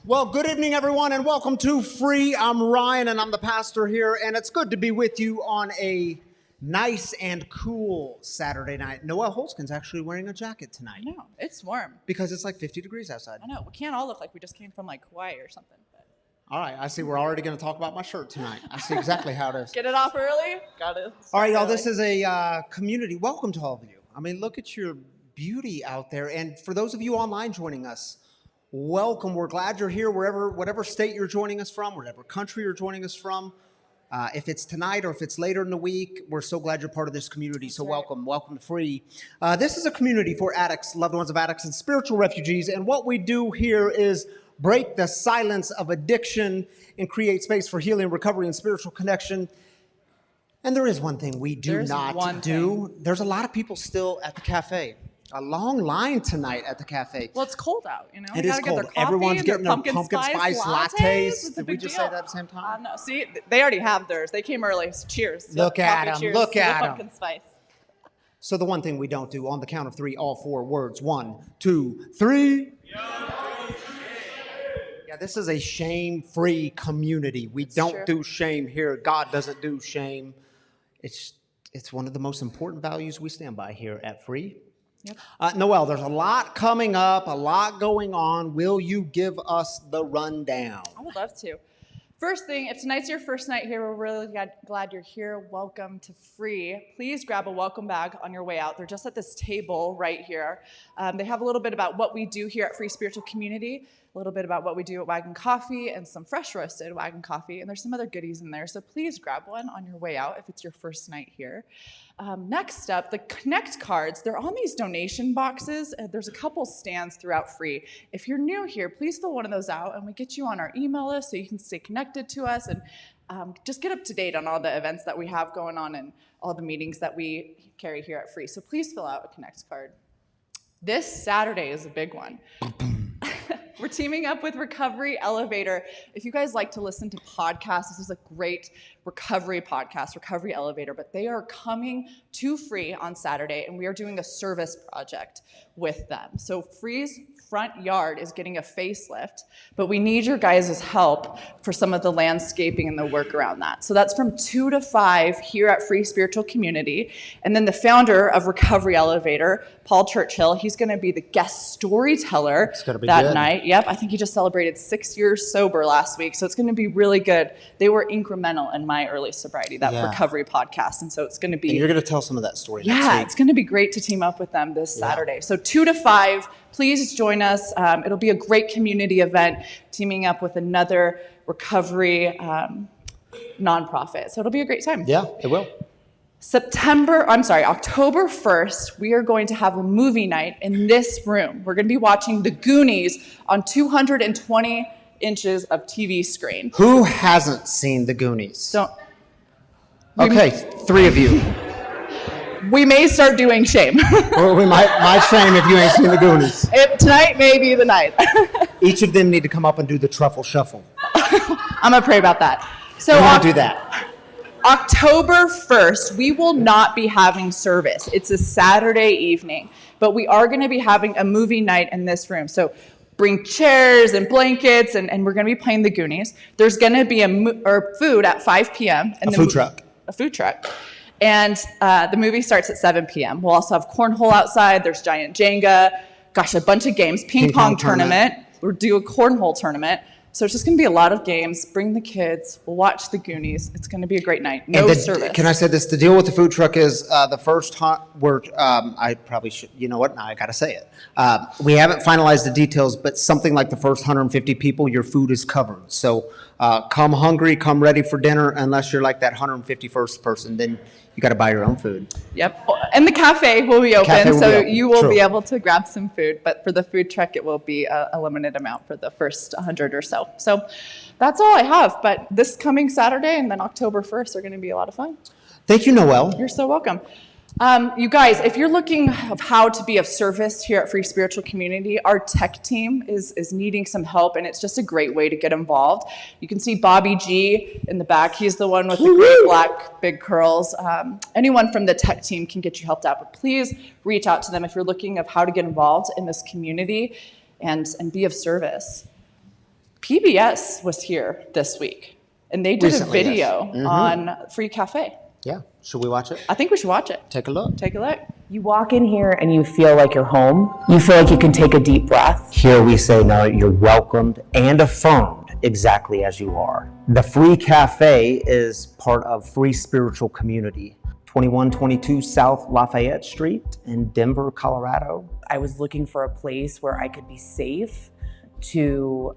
Well, good evening, everyone, and welcome to Free. I'm Ryan, and I'm the pastor here, and it's good to be with you on a nice and cool Saturday night. Noelle Holskin's actually wearing a jacket tonight. I know. It's warm. Because it's like 50 degrees outside. I know. We can't all look like we just came from like Hawaii or something. But... All right. I see we're already going to talk about my shirt tonight. I see exactly how it is. Get it off early? Got it. All right, y'all. This is a community. Welcome to all of you. I mean, look at your beauty out there. And for those of you online joining us, welcome. We're glad you're here whatever state you're joining us from, whatever country you're joining us from. If it's tonight or if it's later in the week, we're so glad you're part of this community. So welcome to Free. This is a community for addicts, loved ones of addicts, and spiritual refugees. And what we do here is break the silence of addiction and create space for healing, recovery, and spiritual connection. And there is one thing we do not do. There's a lot of people still at the cafe. A long line tonight at the cafe. Well, it's cold out, you know. It is cold. Everyone's getting their pumpkin spice lattes. Did we just say that at the same time? No. See, they already have theirs. They came early. So cheers. Look at them. Cheers Look at them. Pumpkin spice. So the one thing we don't do on the count of three, all four words. 1, 2, 3. Yeah, this is a shame-free community. We don't do shame here. God doesn't do shame. It's one of the most important values we stand by here at Free. Yep. Noelle, there's a lot coming up, a lot going on. Will you give us the rundown? I would love to. First thing, if tonight's your first night here, we're really glad you're here. Welcome to Free. Please grab a welcome bag on your way out. They're just at this table right here. They have a little bit about what we do here at Free Spiritual Community, a little bit about what we do at Wagon Coffee, and some fresh roasted Wagon Coffee, and there's some other goodies in there, so please grab one on your way out if it's your first night here. Next up, the Connect cards. They're on these donation boxes. There's a couple stands throughout Free. If you're new here, please fill one of those out, and we get you on our email list so you can stay connected to us and just get up to date on all the events that we have going on and all the meetings that we carry here at Free. So please fill out a Connect card. This Saturday is a big one. We're teaming up with Recovery Elevator. If you guys like to listen to podcasts, this is a great recovery podcast, Recovery Elevator, but they are coming to Free on Saturday, and we are doing a service project with them. So Free's front yard is getting a facelift, but we need your guys' help for some of the landscaping and the work around that. So that's from 2 to 5 here at Free Spiritual Community. And then the founder of Recovery Elevator, Paul Churchill, he's going to be the guest storyteller that night. Yep, I think he just celebrated 6 years sober last week, so it's going to be really good. They were incremental in my early sobriety, that recovery podcast, and so it's going to be... And you're going to tell some of that story next week. Yeah, it's going to be great to team up with them this Saturday. So 2 to 5, please join us. It'll be a great community event, teaming up with another recovery nonprofit. So it'll be a great time. Yeah, it will. October 1st, we are going to have a movie night in this room. We're going to be watching The Goonies on 220 inches of TV screen. Who hasn't seen The Goonies? So, okay, 3 of you. We may start doing shame. Or we might shame if you ain't seen the Goonies. Tonight may be the night. Each of them need to come up and do the truffle shuffle. I'm going to pray about that. So We won't do that. October 1st, we will not be having service. It's a Saturday evening, but we are going to be having a movie night in this room. So bring chairs and blankets, and we're going to be playing the Goonies. There's going to be food at 5 p.m. And A food truck. A food truck. And the movie starts at 7 p.m. We'll also have cornhole outside. There's giant Jenga. Gosh, a bunch of games. Ping pong tournament. We'll do a cornhole tournament. So it's just going to be a lot of games. Bring the kids. We'll watch the Goonies. It's going to be a great night. No service. Can I say this? The deal with the food truck is the first I probably should. You know what? Now I got to say it. We haven't finalized the details, but something like the first 150 people, your food is covered. So come hungry, come ready for dinner. Unless you're like that 151st person, then you got to buy your own food. Yep. And the cafe will be open, so you will True. be able to grab some food. But for the food truck, it will be a limited amount for the first 100 or so. So that's all I have. But this coming Saturday and then October 1st are going to be a lot of fun. Thank you, Noelle. You're so welcome. You guys, if you're looking of how to be of service here at Free Spiritual Community, our tech team is needing some help, and it's just a great way to get involved. You can see Bobby G in the back. He's the one with the great black big curls. Anyone from the tech team can get you helped out, but please reach out to them if you're looking of how to get involved in this community and be of service. PBS was here this week, and they did Recently, a video yes. on Free Cafe. Yeah. Should we watch it? I think we should watch it. Take a look. Take a look. You walk in here and you feel like you're home. You feel like you can take a deep breath. Here we say, no, you're welcomed and affirmed exactly as you are. The Free Cafe is part of Free Spiritual Community, 2122 South Lafayette Street in Denver, Colorado. I was looking for a place where I could be safe to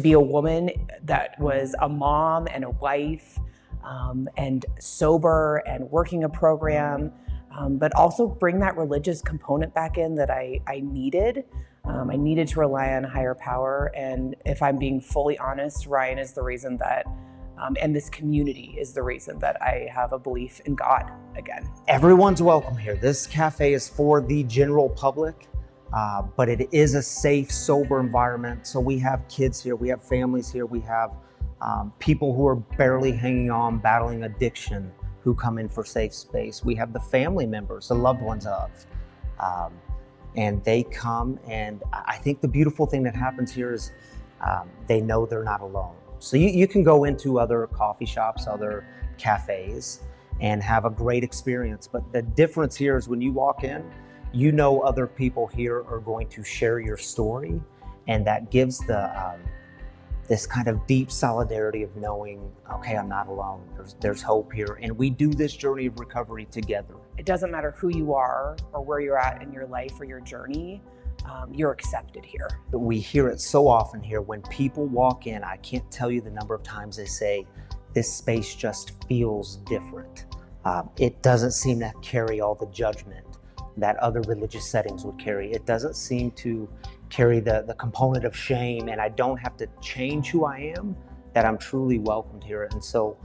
be a woman that was a mom and a wife, and sober and working a program, but also bring that religious component back in that I needed. I needed to rely on higher power. And if I'm being fully honest, Ryan is the reason that, and this community is the reason that I have a belief in God again. Everyone's welcome here. This cafe is for the general public, but it is a safe, sober environment. So we have kids here, we have families here, we have people who are barely hanging on, battling addiction, who come in for safe space. We have the family members, the loved ones of, and they come. And I think the beautiful thing that happens here is they know they're not alone. So you can go into other coffee shops, other cafes, and have a great experience. But the difference here is when you walk in, you know other people here are going to share your story, and that gives this kind of deep solidarity of knowing, okay, I'm not alone. There's hope here, and we do this journey of recovery together. It doesn't matter who you are or where you're at in your life or your journey, you're accepted here. We hear it so often here. When people walk in, I can't tell you the number of times they say, this space just feels different. It doesn't seem to carry all the judgment that other religious settings would carry. It doesn't seem to carry the component of shame, and I don't have to change who I am, that I'm truly welcomed here. And so,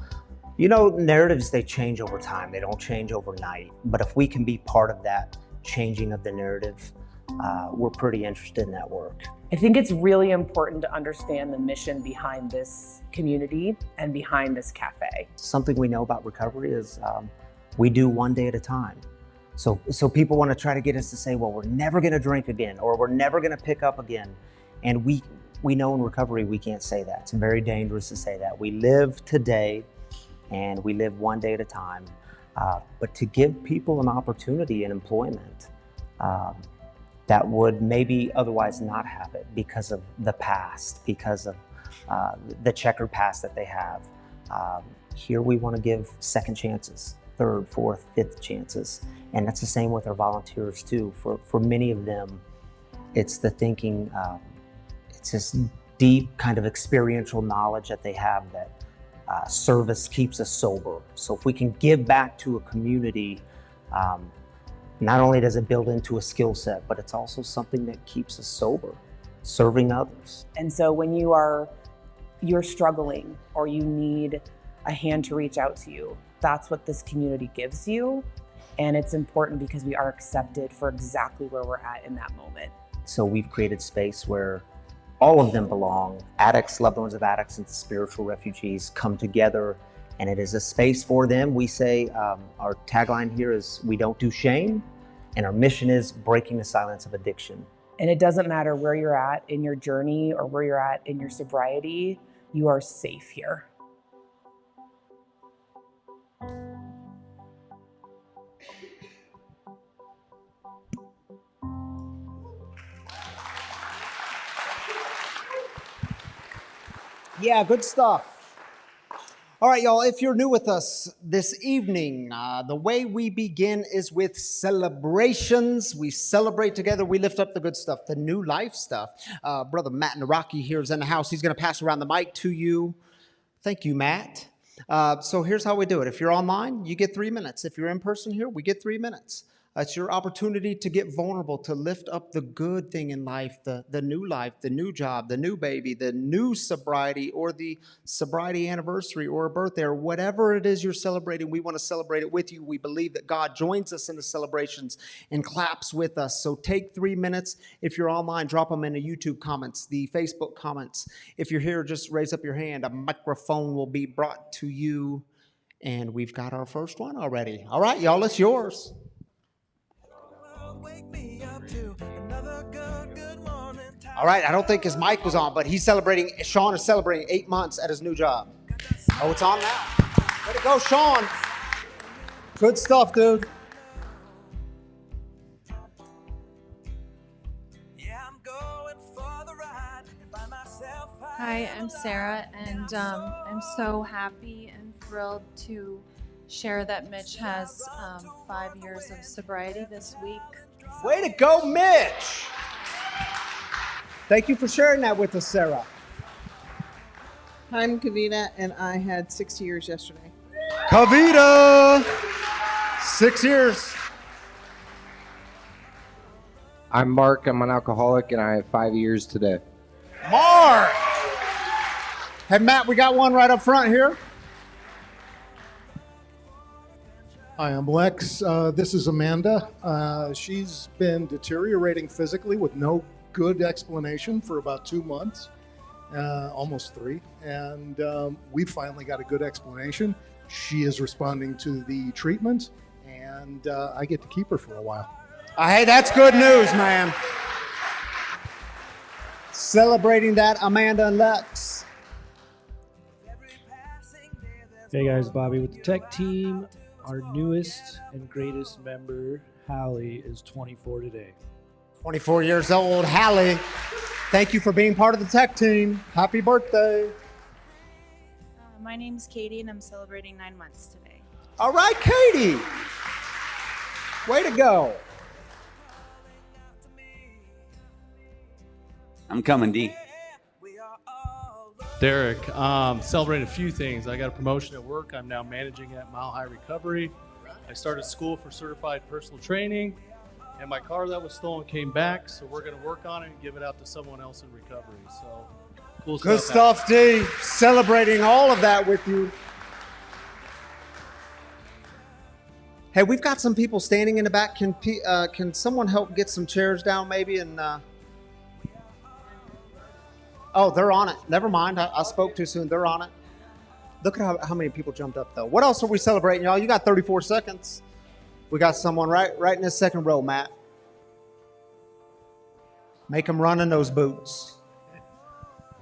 you know, narratives, they change over time. They don't change overnight. But if we can be part of that changing of the narrative, we're pretty interested in that work. I think it's really important to understand the mission behind this community and behind this cafe. Something we know about recovery is we do one day at a time. So people want to try to get us to say, well, we're never going to drink again, or we're never going to pick up again. And we know in recovery we can't say that. It's very dangerous to say that. We live today, and we live one day at a time. But to give people an opportunity in employment that would maybe otherwise not have it because of the past, because of the checkered past that they have. Here we want to give second chances, third, fourth, fifth chances. And that's the same with our volunteers too. For many of them, it's the thinking, it's this deep kind of experiential knowledge that they have that service keeps us sober. So if we can give back to a community, not only does it build into a skill set, but it's also something that keeps us sober, serving others. And so when you're struggling or you need a hand to reach out to you, that's what this community gives you. And it's important because we are accepted for exactly where we're at in that moment. So we've created space where all of them belong. Addicts, loved ones of addicts, and spiritual refugees come together, and it is a space for them. We say, our tagline here is, we don't do shame, and our mission is breaking the silence of addiction. And it doesn't matter where you're at in your journey or where you're at in your sobriety, you are safe here. Yeah, good stuff. All right, y'all, if you're new with us this evening, the way we begin is with celebrations. We celebrate together. We lift up the good stuff, the new life stuff. Brother Matt Naraki here is in the house. He's going to pass around the mic to you. Thank you, Matt. So here's how we do it. If you're online, you get 3 minutes. If you're in person here, we get 3 minutes. It's your opportunity to get vulnerable, to lift up the good thing in life, the new job, the new baby, the new sobriety, or the sobriety anniversary or a birthday, or whatever it is you're celebrating. We want to celebrate it with you. We believe that God joins us in the celebrations and claps with us. So take 3 minutes. If you're online, drop them in the YouTube comments, the Facebook comments. If you're here, just raise up your hand. A microphone will be brought to you. And we've got our first one already. All right, y'all, it's yours. All right, I don't think his mic was on, but Sean is celebrating 8 months at his new job. Oh, it's on now. Way to go, Sean. Good stuff, dude. Hi, I'm Sarah, and I'm so happy and thrilled to share that Mitch has 5 years of sobriety this week. Way to go, Mitch. Thank you for sharing that with us, Sarah. I'm Kavita, and I had 6 years yesterday. Kavita, 6 years. I'm Mark. I'm an alcoholic, and I have 5 years today. Mark. Hey, Matt, we got one right up front here. Hi, I'm Lex. This is Amanda. She's been deteriorating physically with no good explanation for about 2 months, almost 3. And we finally got a good explanation. She is responding to the treatment, and I get to keep her for a while. Hey, that's good news, man. Celebrating that, Amanda and Lex. Hey guys, Bobby with the tech team. Our newest and greatest member, Hallie, is 24 today. 24 years old, Hallie. Thank you for being part of the tech team. Happy birthday. My name's Katie, and I'm celebrating 9 months today. All right, Katie. Way to go. I'm coming, D. Derek, celebrating a few things. I got a promotion at work. I'm now managing at Mile High Recovery. I started school for certified personal training, and my car that was stolen came back, so we're going to work on it and give it out to someone else in recovery. So, cool stuff. Good stuff, D. Celebrating all of that with you. Hey, we've got some people standing in the back. Can someone help get some chairs down maybe? And oh, they're on it. Never mind. I spoke too soon. They're on it. Look at how many people jumped up, though. What else are we celebrating, y'all? You got 34 seconds. We got someone right in this second row, Matt. Make them run in those boots.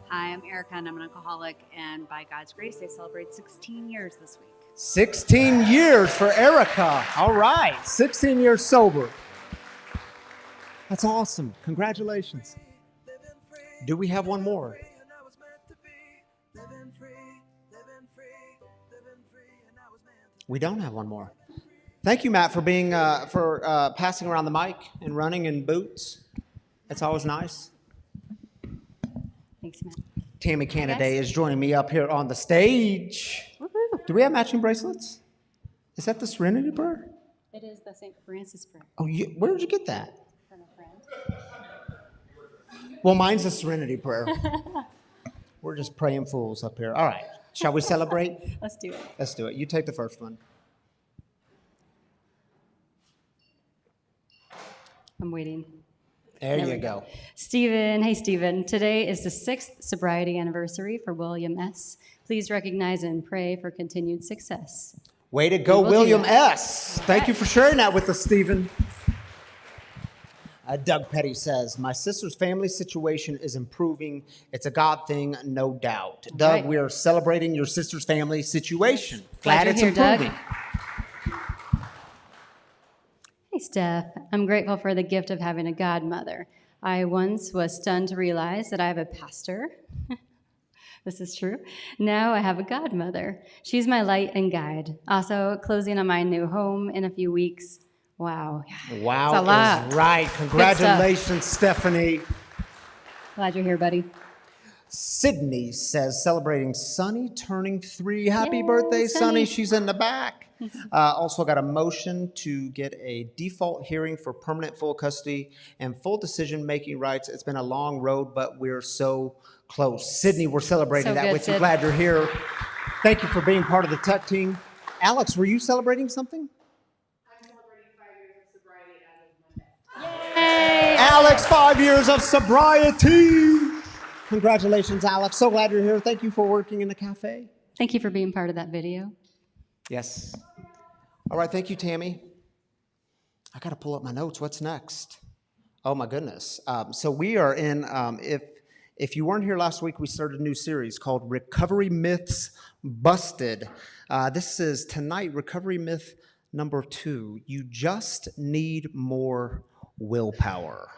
Hi, I'm Erica, and I'm an alcoholic, and by God's grace, I celebrate 16 years this week. 16 years for Erica. All right. 16 years sober. That's awesome. Congratulations. Do we have one more? We don't have one more. Thank you, Matt, for being passing around the mic and running in boots. It's always nice. Thanks, Matt. Tammy Canaday is joining me up here on the stage. Woo-hoo. Do we have matching bracelets? Is that the Serenity Prayer? It is the St. Francis Prayer. Oh, where did you get that? From a friend. Well, mine's the Serenity Prayer. We're just praying fools up here. All right. Shall we celebrate? Let's do it. Let's do it. You take the first one. I'm waiting. There we you go. Stephen, hey Stephen. Today is the 6th sobriety anniversary for William S. Please recognize and pray for continued success. Way to go, We will do William that. S. Thank you for sharing that with us, Stephen. Doug Petty says, my sister's family situation is improving. It's a God thing, no doubt. Doug, right. we are celebrating your sister's family situation. Glad Glad you're it's here, Doug. improving. Hey Steph, I'm grateful for the gift of having a godmother. I once was stunned to realize that I have a pastor. This is true. Now I have a godmother. She's my light and guide. Also, closing on my new home in a few weeks. Wow. Wow, It's a lot. is right. Congratulations, Stephanie. Glad you're here, buddy. Sydney says, celebrating Sunny turning 3. Happy Yay, birthday, Sunny. Sunny. She's in the back. Also got a motion to get a default hearing for permanent full custody and full decision-making rights. It's been a long road, but we're so close. Sydney, we're celebrating So that good, with you. Sid. Glad you're here. Thank you for being part of the tech team. Alex, were you celebrating something? Alex, 5 years of sobriety. Congratulations, Alex. So glad you're here. Thank you for working in the cafe. Thank you for being part of that video. Yes. All right, thank you, Tammy. I got to pull up my notes. What's next? Oh, my goodness. So we are in, if you weren't here last week, we started a new series called Recovery Myths Busted. This is tonight, Recovery Myth number 2. You just need more willpower.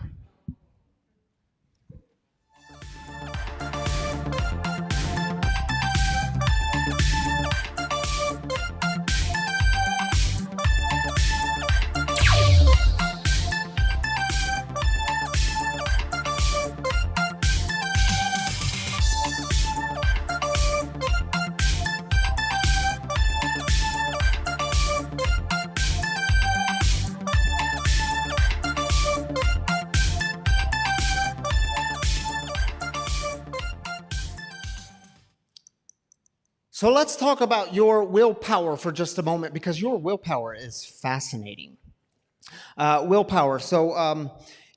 So let's talk about your willpower for just a moment, because your willpower is fascinating. Willpower. So,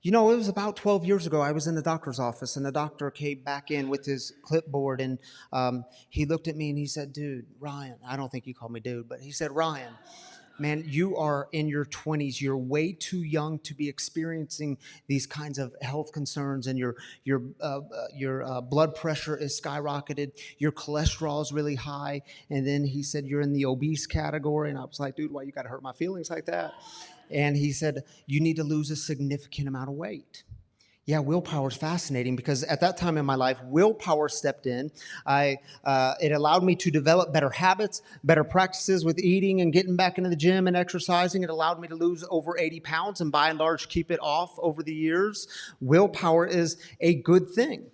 it was about 12 years ago. I was in the doctor's office, and the doctor came back in with his clipboard, and he looked at me and he said, dude, Ryan, I don't think you called me dude, but he said, Ryan, man, you are in your 20s. You're way too young to be experiencing these kinds of health concerns, and your blood pressure is skyrocketed. Your cholesterol is really high. And then he said, you're in the obese category. And I was like, dude, why you got to hurt my feelings like that? And he said, you need to lose a significant amount of weight. Yeah, willpower is fascinating, because at that time in my life, willpower stepped in. It allowed me to develop better habits, better practices with eating and getting back into the gym and exercising. It allowed me to lose over 80 pounds and by and large keep it off over the years. Willpower is a good thing.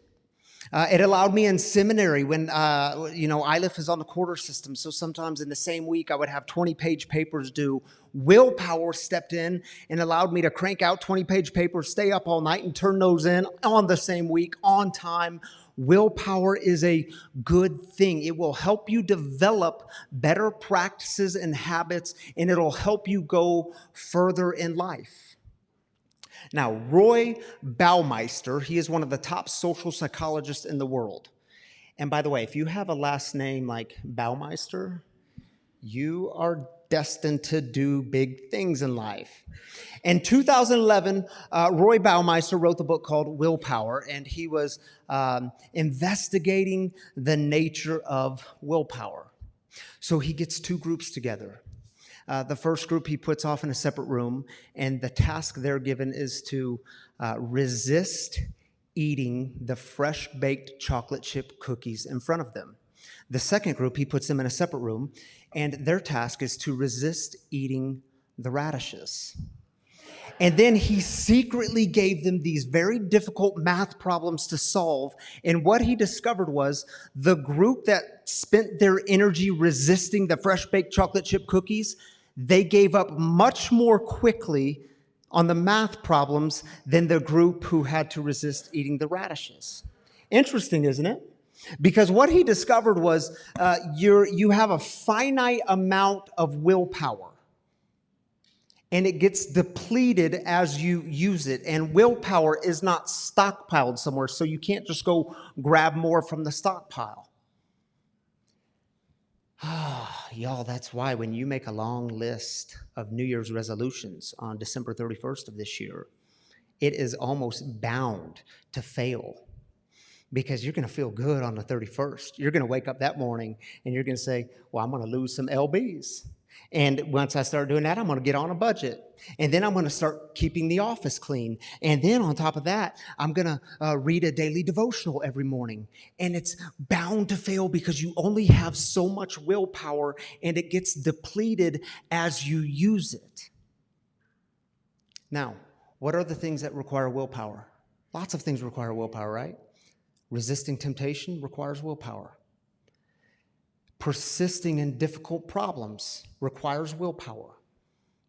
It allowed me in seminary when, ILIF is on the quarter system. So sometimes in the same week, I would have 20-page papers due. Willpower stepped in and allowed me to crank out 20-page papers, stay up all night, and turn those in on the same week, on time. Willpower is a good thing. It will help you develop better practices and habits, and it'll help you go further in life. Now, Roy Baumeister, he is one of the top social psychologists in the world. And by the way, if you have a last name like Baumeister, you are destined to do big things in life. In 2011, Roy Baumeister wrote the book called Willpower, and he was investigating the nature of willpower. So he gets 2 groups together. The first group he puts off in a separate room, and the task they're given is to resist eating the fresh-baked chocolate chip cookies in front of them. The second group, he puts them in a separate room, and their task is to resist eating the radishes. And then he secretly gave them these very difficult math problems to solve. And what he discovered was the group that spent their energy resisting the fresh-baked chocolate chip cookies, they gave up much more quickly on the math problems than the group who had to resist eating the radishes. Interesting, isn't it? Because what he discovered was you have a finite amount of willpower. and it gets depleted as you use it. And willpower is not stockpiled somewhere, so you can't just go grab more from the stockpile. Y'all, that's why when you make a long list of New Year's resolutions on December 31st of this year, it is almost bound to fail, because you're going to feel good on the 31st. You're going to wake up that morning and you're going to say, well, I'm going to lose some LBs. And once I start doing that, I'm going to get on a budget. And then I'm going to start keeping the office clean. And then on top of that, I'm going to read a daily devotional every morning. And it's bound to fail because you only have so much willpower, and it gets depleted as you use it. Now, what are the things that require willpower? Lots of things require willpower, right? Resisting temptation requires willpower. Persisting in difficult problems requires willpower.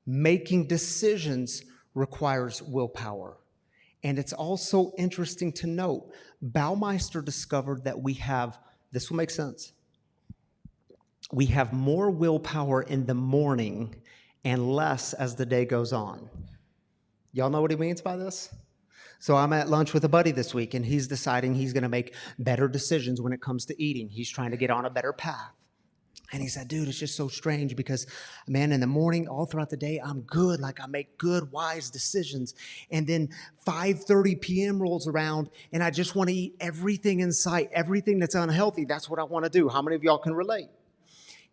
Making decisions requires willpower. And it's also interesting to note, Baumeister discovered that this will make sense, we have more willpower in the morning and less as the day goes on. Y'all know what he means by this? So I'm at lunch with a buddy this week, and he's deciding he's going to make better decisions when it comes to eating. He's trying to get on a better path. And he said, dude, it's just so strange because, man, in the morning, all throughout the day, I'm good. Like, I make good, wise decisions. And then 5:30 p.m. rolls around, and I just want to eat everything in sight, everything that's unhealthy. That's what I want to do. How many of y'all can relate?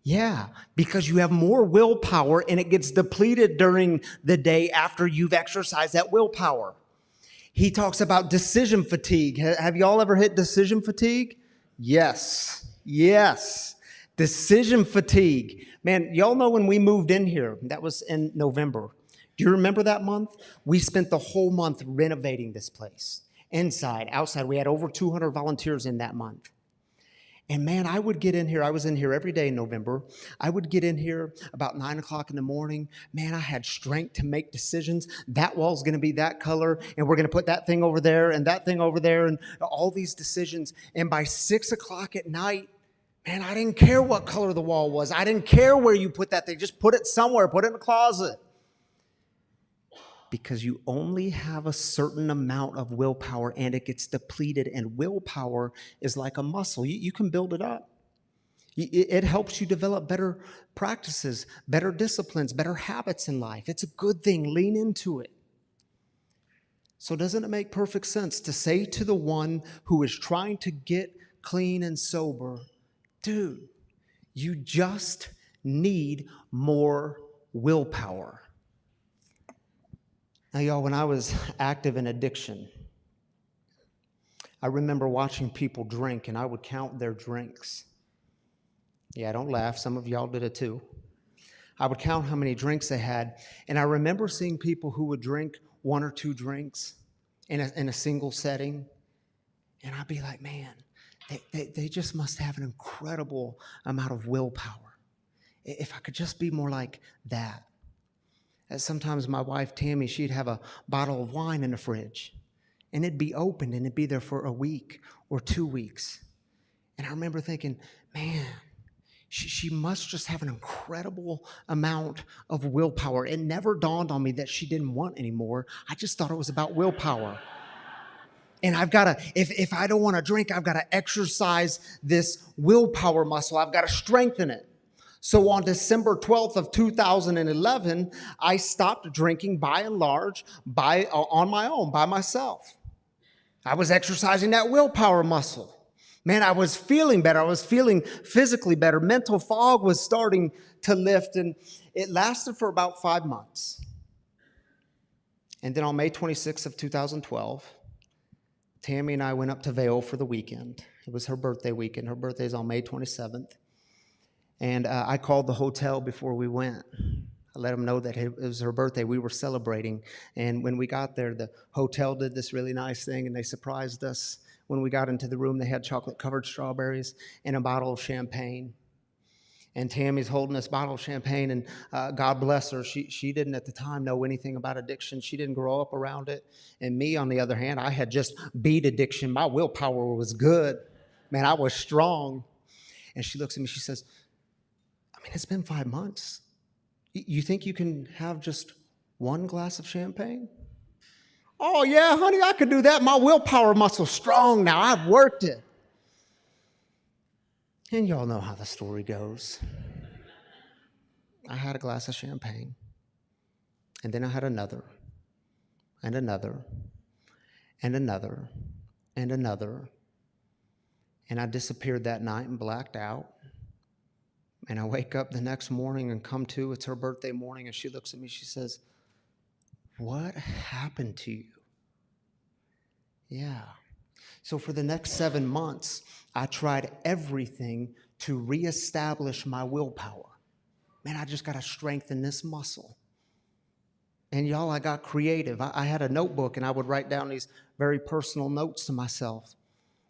Yeah, because you have more willpower, and it gets depleted during the day after you've exercised that willpower. He talks about decision fatigue. Have y'all ever hit decision fatigue? Yes. Decision fatigue. Man, y'all know when we moved in here, that was in November. Do you remember that month? We spent the whole month renovating this place. Inside, outside, we had over 200 volunteers in that month. And man, I would get in here. I was in here every day in November. I would get in here about 9 o'clock in the morning. Man, I had strength to make decisions. That wall's going to be that color, and we're going to put that thing over there and that thing over there, and all these decisions. And by 6 o'clock at night, man, I didn't care what color the wall was. I didn't care where you put that thing. Just put it somewhere. Put it in the closet. Because you only have a certain amount of willpower, and it gets depleted. And willpower is like a muscle. You can build it up. It helps you develop better practices, better disciplines, better habits in life. It's a good thing. Lean into it. So doesn't it make perfect sense to say to the one who is trying to get clean and sober, dude, you just need more willpower? Now, y'all, when I was active in addiction, I remember watching people drink, and I would count their drinks. Yeah, don't laugh. Some of y'all did it too. I would count how many drinks they had, and I remember seeing people who would drink 1 or 2 drinks in a single setting, and I'd be like, man, they just must have an incredible amount of willpower. If I could just be more like that. Sometimes my wife, Tammy, she'd have a bottle of wine in the fridge, and it'd be opened, and it'd be there for a week or 2 weeks. And I remember thinking, man, she must just have an incredible amount of willpower. It never dawned on me that she didn't want anymore. I just thought it was about willpower. And I've got to, if I don't want to drink, I've got to exercise this willpower muscle. I've got to strengthen it. So on December 12th of 2011, I stopped drinking by and large on my own, by myself. I was exercising that willpower muscle. Man, I was feeling better. I was feeling physically better. Mental fog was starting to lift, and it lasted for about 5 months. And then on May 26th of 2012, Tammy and I went up to Vail for the weekend. It was her birthday weekend. Her birthday is on May 27th. And I called the hotel before we went. I let them know that it was her birthday. We were celebrating. And when we got there, the hotel did this really nice thing, and they surprised us. When we got into the room, they had chocolate-covered strawberries and a bottle of champagne. And Tammy's holding this bottle of champagne, and God bless her, she didn't at the time know anything about addiction. She didn't grow up around it. And me, on the other hand, I had just beat addiction. My willpower was good. Man, I was strong. And she looks at me, she says, I mean, it's been 5 months. You think you can have just 1 glass of champagne? Oh, yeah, honey, I could do that. My willpower muscle's strong now. I've worked it. And y'all know how the story goes. I had a glass of champagne, and then I had another, and another, and another, and another. And I disappeared that night and blacked out. And I wake up the next morning and come to, it's her birthday morning, and she looks at me, she says, "What happened to you?" Yeah. So for the next 7 months, I tried everything to reestablish my willpower. Man, I just got to strengthen this muscle. And y'all, I got creative. I had a notebook, and I would write down these very personal notes to myself.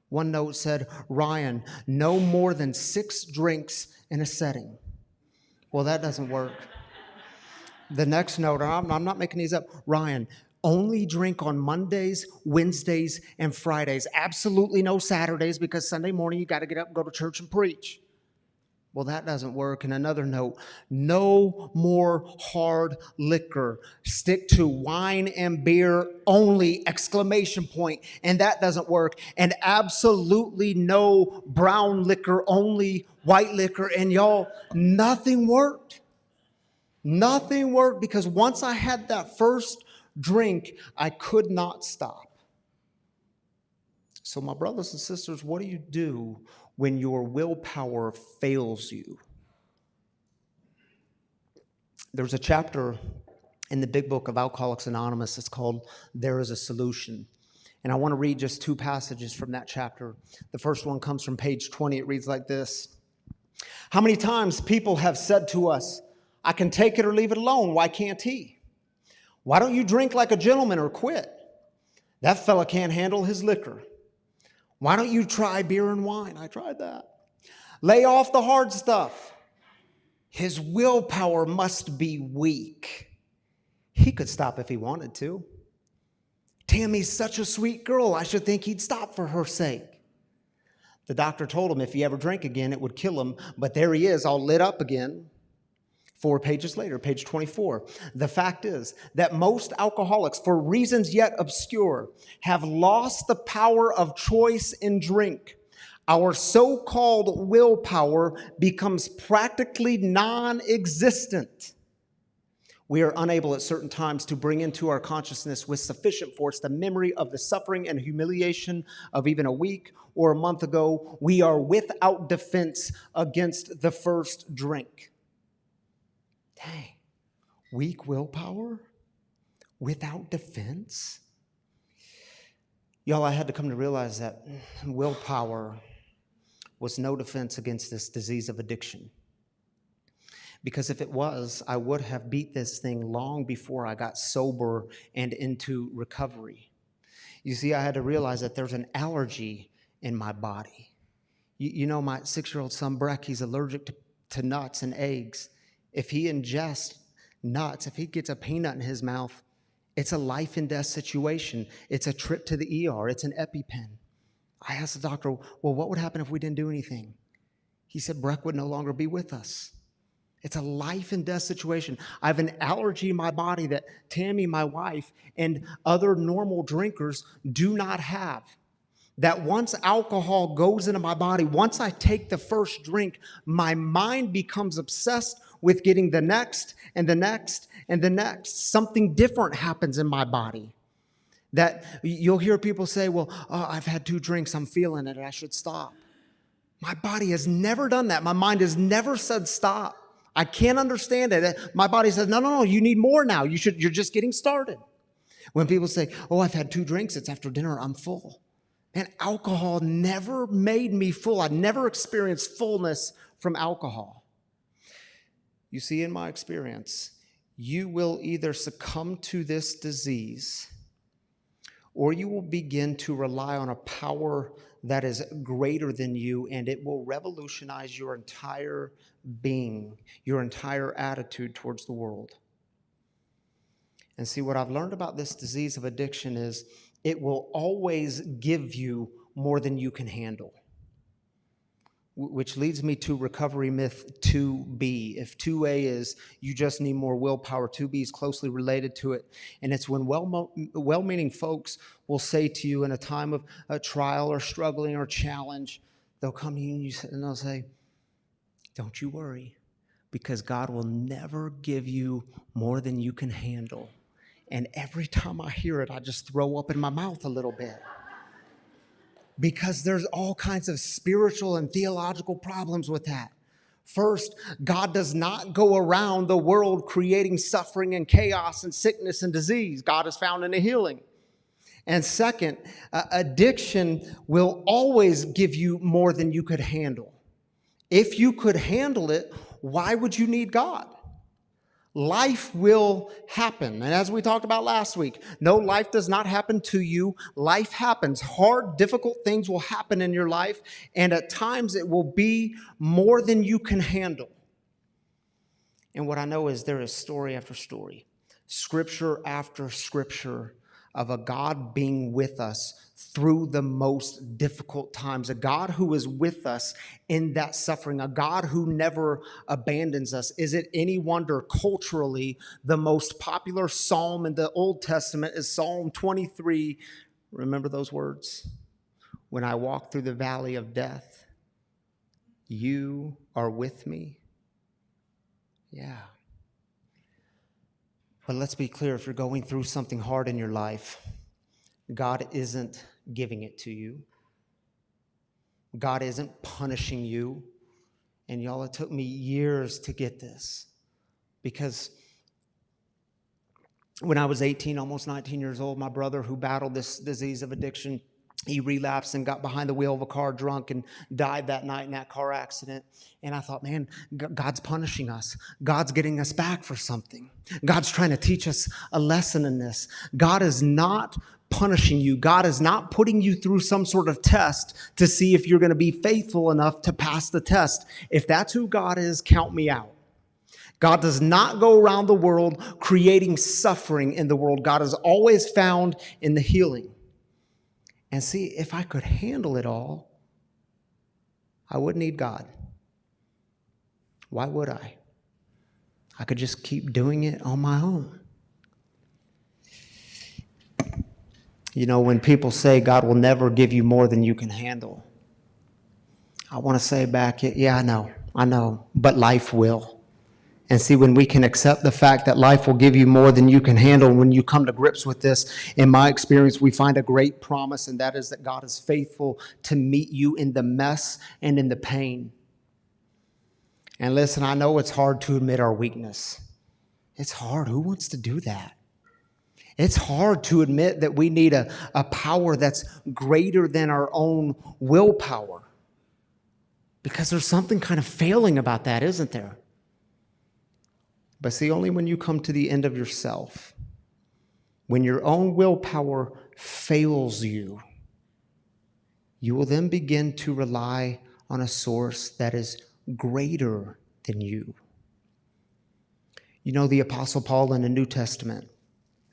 One note said, "Ryan, no more than 6 drinks in a setting." Well, that doesn't work. The next note, I'm not making these up. "Ryan, only drink on Mondays, Wednesdays, and Fridays. Absolutely no Saturdays, because Sunday morning you got to get up and go to church and preach." Well, that doesn't work. And another note, "No more hard liquor. Stick to wine and beer only!" Exclamation point. And that doesn't work. And absolutely no brown liquor, only white liquor. And y'all, nothing worked. Nothing worked, because once I had that first drink, I could not stop. So my brothers and sisters, what do you do when your willpower fails you? There's a chapter in the big book of Alcoholics Anonymous. It's called "There is a Solution." And I want to read just 2 passages from that chapter. The first one comes from page 20. It reads like this. "How many times people have said to us, 'I can take it or leave it alone. Why can't he? Why don't you drink like a gentleman or quit? That fella can't handle his liquor. Why don't you try beer and wine?' I tried that. Lay off the hard stuff. His willpower must be weak. He could stop if he wanted to. Tammy's such a sweet girl. I should think he'd stop for her sake. The doctor told him if he ever drank again, it would kill him. But there he is, all lit up again." 4 pages later, page 24. "The fact is that most alcoholics, for reasons yet obscure, have lost the power of choice in drink. Our so-called willpower becomes practically non-existent. We are unable at certain times to bring into our consciousness with sufficient force the memory of the suffering and humiliation of even a week or a month ago. We are without defense against the first drink." Dang, weak willpower? Without defense? Y'all, I had to come to realize that willpower was no defense against this disease of addiction. Because if it was, I would have beat this thing long before I got sober and into recovery. You see, I had to realize that there's an allergy in my body. You know, my 6-year-old son, Breck, he's allergic to nuts and eggs. If he ingests nuts, if he gets a peanut in his mouth, it's a life and death situation. It's a trip to the ER. It's an EpiPen. I asked the doctor, well, what would happen if we didn't do anything? He said Breck would no longer be with us. It's a life and death situation. I have an allergy in my body that Tammy, my wife, and other normal drinkers do not have. That once alcohol goes into my body, once I take the first drink, my mind becomes obsessed with getting the next and the next and the next. Something different happens in my body. That you'll hear people say, well, I've had 2 drinks, I'm feeling it, I should stop. My body has never done that. My mind has never said stop. I can't understand it. My body says, no, you need more now. You're just getting started. When people say, oh, I've had 2 drinks, it's after dinner, I'm full. And alcohol never made me full. I never experienced fullness from alcohol. You see, in my experience, you will either succumb to this disease or you will begin to rely on a power that is greater than you, and it will revolutionize your entire being, your entire attitude towards the world. And see, what I've learned about this disease of addiction is it will always give you more than you can handle. which leads me to recovery myth 2B. If 2A is you just need more willpower, 2B is closely related to it. And it's when well-meaning folks will say to you in a time of a trial or struggling or challenge, they'll come to you and they'll say, don't you worry, because God will never give you more than you can handle. And every time I hear it, I just throw up in my mouth a little bit. Because there's all kinds of spiritual and theological problems with that. First, God does not go around the world creating suffering and chaos and sickness and disease. God is found in the healing. And second, addiction will always give you more than you could handle. If you could handle it, why would you need God? Life will happen. And as we talked about last week, no, life does not happen to you. Life happens. Hard, difficult things will happen in your life, and at times it will be more than you can handle. And what I know is there is story after story, scripture after scripture of a God being with us through the most difficult times, a God who is with us in that suffering, a God who never abandons us. Is it any wonder culturally the most popular psalm in the Old Testament is Psalm 23? Remember those words? When I walk through the valley of death, you are with me. Yeah. But let's be clear, if you're going through something hard in your life, God isn't giving it to you. God isn't punishing you. And y'all, it took me years to get this. Because when I was 18, almost 19 years old, my brother who battled this disease of addiction, he relapsed and got behind the wheel of a car drunk and died that night in that car accident. And I thought, man, God's punishing us. God's getting us back for something. God's trying to teach us a lesson in this. God is not punishing you. God is not putting you through some sort of test to see if you're going to be faithful enough to pass the test. If that's who God is, count me out. God does not go around the world creating suffering in the world. God is always found in the healing. And see, if I could handle it all, I wouldn't need God. Why would I? I could just keep doing it on my own. You know, when people say God will never give you more than you can handle, I want to say back, yeah, I know, but life will. And see, when we can accept the fact that life will give you more than you can handle, when you come to grips with this, in my experience, we find a great promise, and that is that God is faithful to meet you in the mess and in the pain. And listen, I know it's hard to admit our weakness. It's hard. Who wants to do that? It's hard to admit that we need a power that's greater than our own willpower. Because there's something kind of failing about that, isn't there? But see, only when you come to the end of yourself, when your own willpower fails you, you will then begin to rely on a source that is greater than you. You know, the Apostle Paul in the New Testament,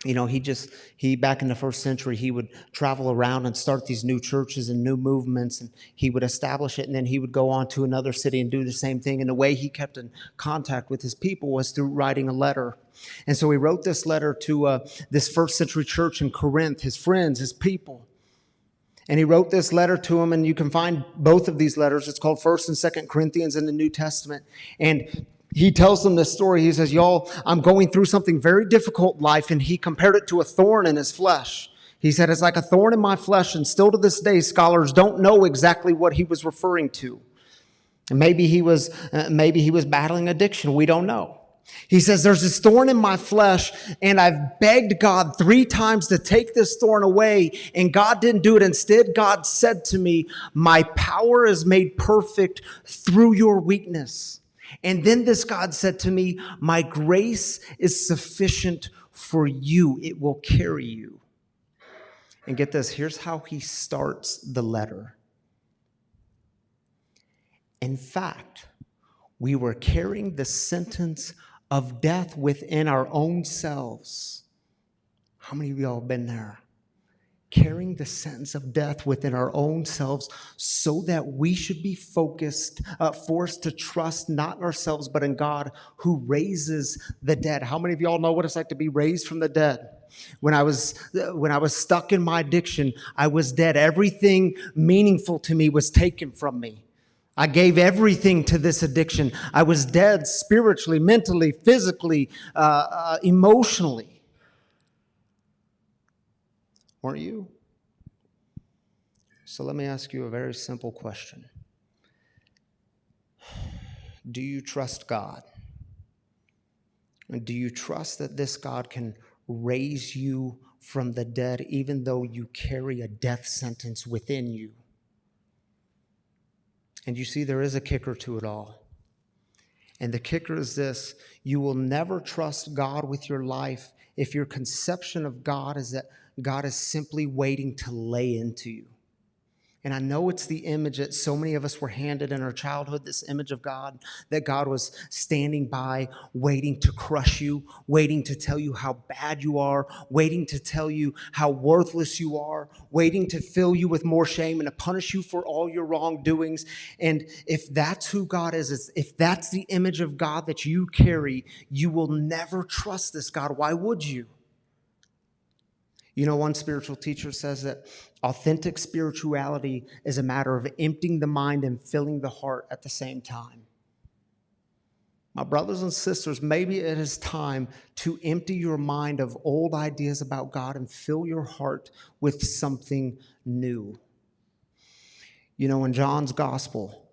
you know, he back in the first century, he would travel around and start these new churches and new movements, and he would establish it, and then he would go on to another city and do the same thing. And the way he kept in contact with his people was through writing a letter. And so he wrote this letter to this first century church in Corinth, his friends, his people. And he wrote this letter to them, and you can find both of these letters. It's called 1st and 2nd Corinthians in the New Testament. And he tells them this story. He says, y'all, I'm going through something very difficult in life. And he compared it to a thorn in his flesh. He said, it's like a thorn in my flesh. And still to this day, scholars don't know exactly what he was referring to. Maybe he was battling addiction. We don't know. He says, there's this thorn in my flesh, and I've begged God 3 times to take this thorn away, and God didn't do it. Instead, God said to me, my power is made perfect through your weakness. And then this God said to me, my grace is sufficient for you. It will carry you. And get this, here's how he starts the letter. In fact, we were carrying the sentence of death within our own selves. How many of y'all have been there? carrying the sentence of death within our own selves so that we should be forced to trust not in ourselves, but in God who raises the dead. How many of y'all know what it's like to be raised from the dead? When I was stuck in my addiction, I was dead. Everything meaningful to me was taken from me. I gave everything to this addiction. I was dead spiritually, mentally, physically, emotionally. Weren't you? So let me ask you a very simple question. Do you trust God? And do you trust that this God can raise you from the dead even though you carry a death sentence within you? And you see, there is a kicker to it all. And the kicker is this: you will never trust God with your life if your conception of God is that God is simply waiting to lay into you. And I know it's the image that so many of us were handed in our childhood, this image of God, that God was standing by, waiting to crush you, waiting to tell you how bad you are, waiting to tell you how worthless you are, waiting to fill you with more shame and to punish you for all your wrongdoings. And if that's who God is, if that's the image of God that you carry, you will never trust this God. Why would you? You know, one spiritual teacher says that authentic spirituality is a matter of emptying the mind and filling the heart at the same time. My brothers and sisters, maybe it is time to empty your mind of old ideas about God and fill your heart with something new. You know, in John's gospel,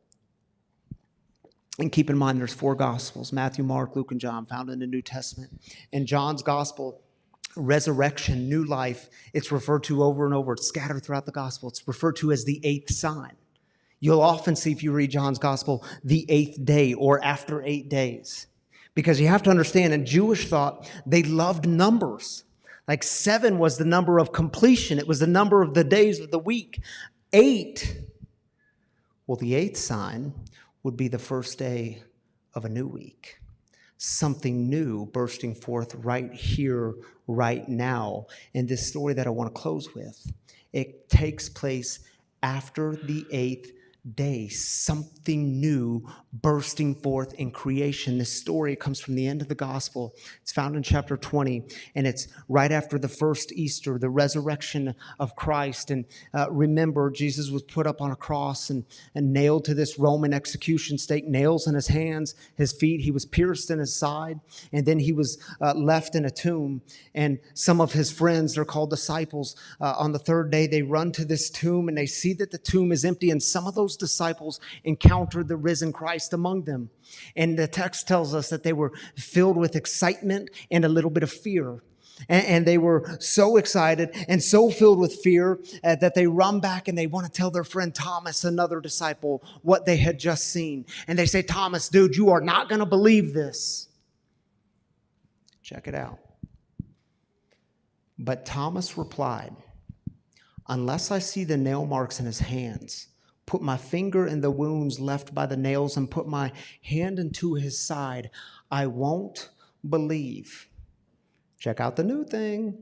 and keep in mind there's 4 gospels, Matthew, Mark, Luke, and John, found in the New Testament. In John's gospel, resurrection, new life, it's referred to over and over. It's scattered throughout the gospel. It's referred to as the 8th sign. You'll often see, if you read John's gospel, the 8th day or after 8 days. Because you have to understand, in Jewish thought, they loved numbers. Like 7 was the number of completion. It was the number of the days of the week. 8, well, the 8th sign would be the first day of a new week. Something new bursting forth right here, right now. And this story that I want to close with, it takes place after the 8th day. Something new bursting forth in creation. This story comes from the end of the gospel. It's found in chapter 20, and it's right after the first Easter, the resurrection of Christ. And remember, Jesus was put up on a cross and nailed to this Roman execution stake, nails in his hands, his feet. He was pierced in his side, and then he was left in a tomb. And some of his friends, they're called disciples, on the 3rd day, they run to this tomb, and they see that the tomb is empty, and some of those disciples encountered the risen Christ among them. And the text tells us that they were filled with excitement and a little bit of fear. And they were so excited and so filled with fear that they run back and they want to tell their friend Thomas, another disciple, what they had just seen. And they say, "Thomas, dude, you are not going to believe this." Check it out. But Thomas replied, "Unless I see the nail marks in his hands, put my finger in the wounds left by the nails, and put my hand into his side, I won't believe." Check out the new thing.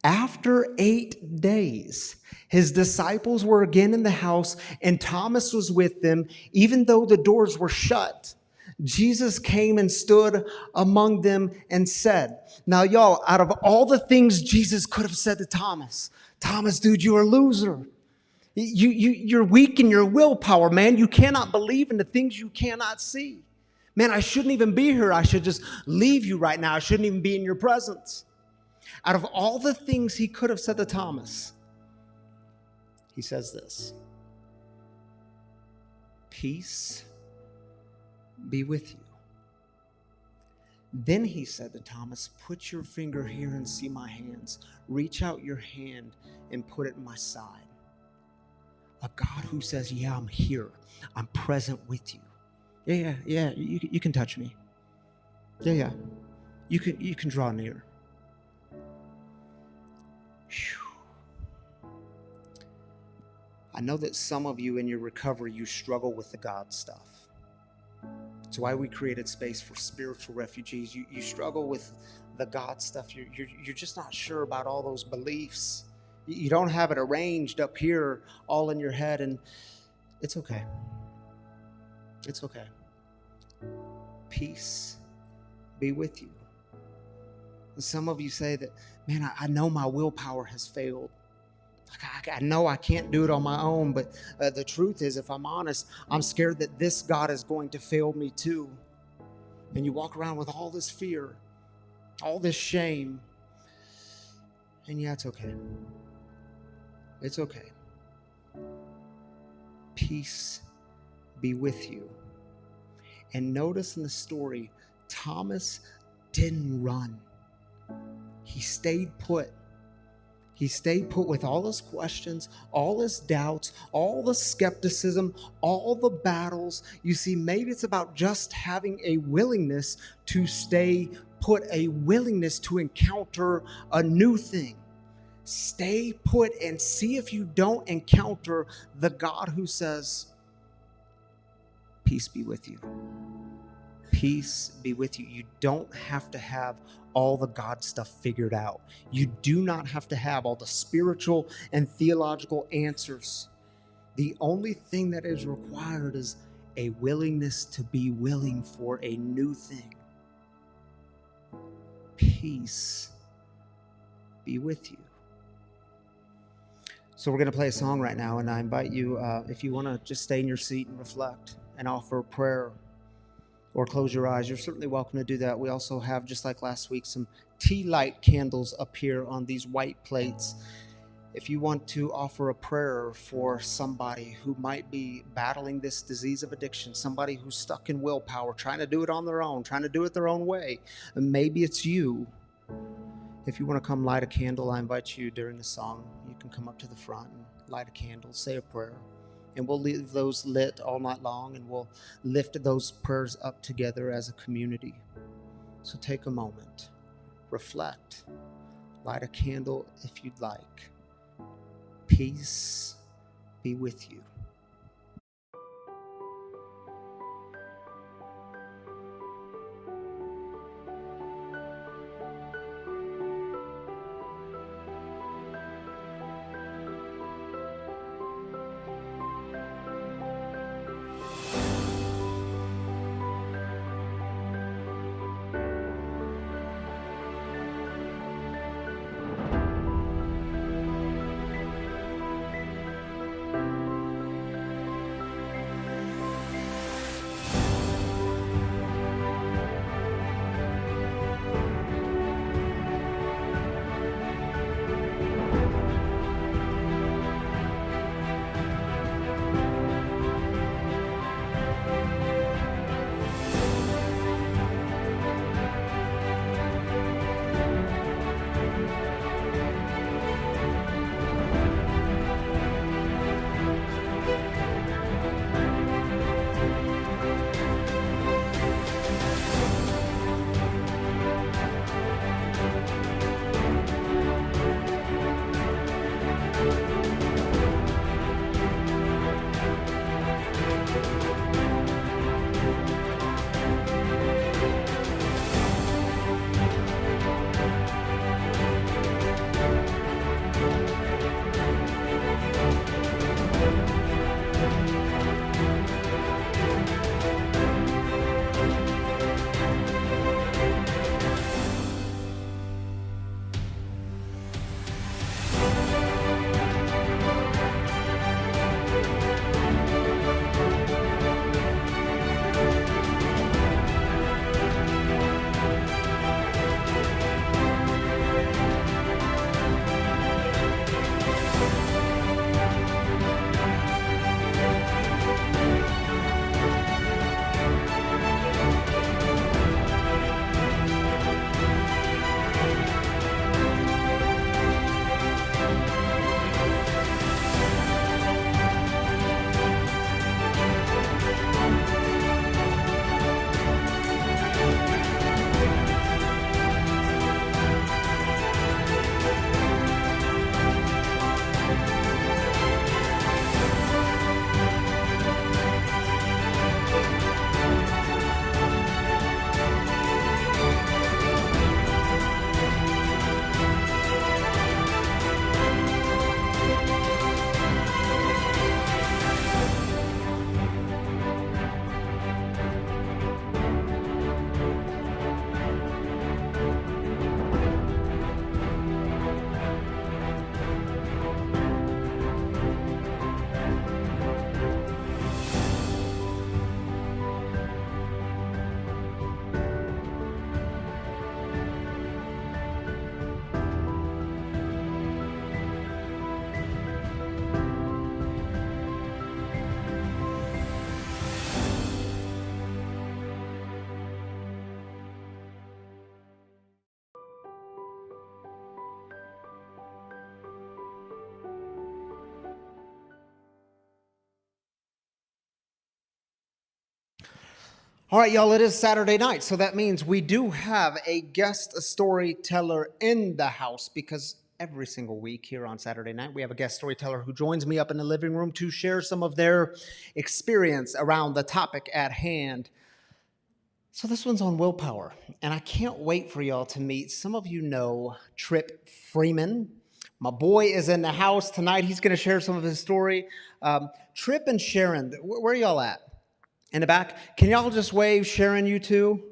After 8 days, his disciples were again in the house, and Thomas was with them, even though the doors were shut. Jesus came and stood among them and said, now y'all, out of all the things Jesus could have said to Thomas, "Thomas, dude, you're a loser. You're weak in your willpower, man. You cannot believe in the things you cannot see. Man, I shouldn't even be here. I should just leave you right now. I shouldn't even be in your presence." Out of all the things he could have said to Thomas, he says this: "Peace be with you." Then he said to Thomas, "Put your finger here and see my hands. Reach out your hand and put it in my side." A God who says, "Yeah, I'm here. I'm present with you. Yeah. You can touch me. Yeah. You can draw near." Whew. I know that some of you in your recovery, you struggle with the God stuff. It's why we created space for spiritual refugees. You struggle with the God stuff. You're just not sure about all those beliefs. You don't have it arranged up here all in your head, and it's okay. It's okay. Peace be with you. Some of you say that, man, I know my willpower has failed. I know I can't do it on my own, but the truth is, if I'm honest, I'm scared that this God is going to fail me too. And you walk around with all this fear, all this shame, and yeah, it's okay. It's okay. Peace be with you. And notice in the story, Thomas didn't run. He stayed put. He stayed put with all his questions, all his doubts, all the skepticism, all the battles. You see, maybe it's about just having a willingness to stay put, a willingness to encounter a new thing. Stay put and see if you don't encounter the God who says, peace be with you. Peace be with you. You don't have to have all the God stuff figured out. You do not have to have all the spiritual and theological answers. The only thing that is required is a willingness to be willing for a new thing. Peace be with you. So we're going to play a song right now, and I invite you, if you want to just stay in your seat and reflect and offer a prayer or close your eyes, you're certainly welcome to do that. We also have, just like last week, some tea light candles up here on these white plates. If you want to offer a prayer for somebody who might be battling this disease of addiction, somebody who's stuck in willpower, trying to do it on their own, trying to do it their own way, and maybe it's you. If you want to come light a candle, I invite you during the song. You can come up to the front and light a candle, say a prayer. And we'll leave those lit all night long, and we'll lift those prayers up together as a community. So take a moment, reflect, light a candle if you'd like. Peace be with you. All right, y'all, it is Saturday night, so that means we do have a guest storyteller in the house because every single week here on Saturday night, we have a guest storyteller who joins me up in the living room to share some of their experience around the topic at hand. So this one's on willpower, and I can't wait for y'all to meet. Some of you know Tripp Freeman. My boy is in the house tonight. He's going to share some of his story. Tripp and Sharon, where are y'all at? In the back? Can y'all just wave? Sharon, you too?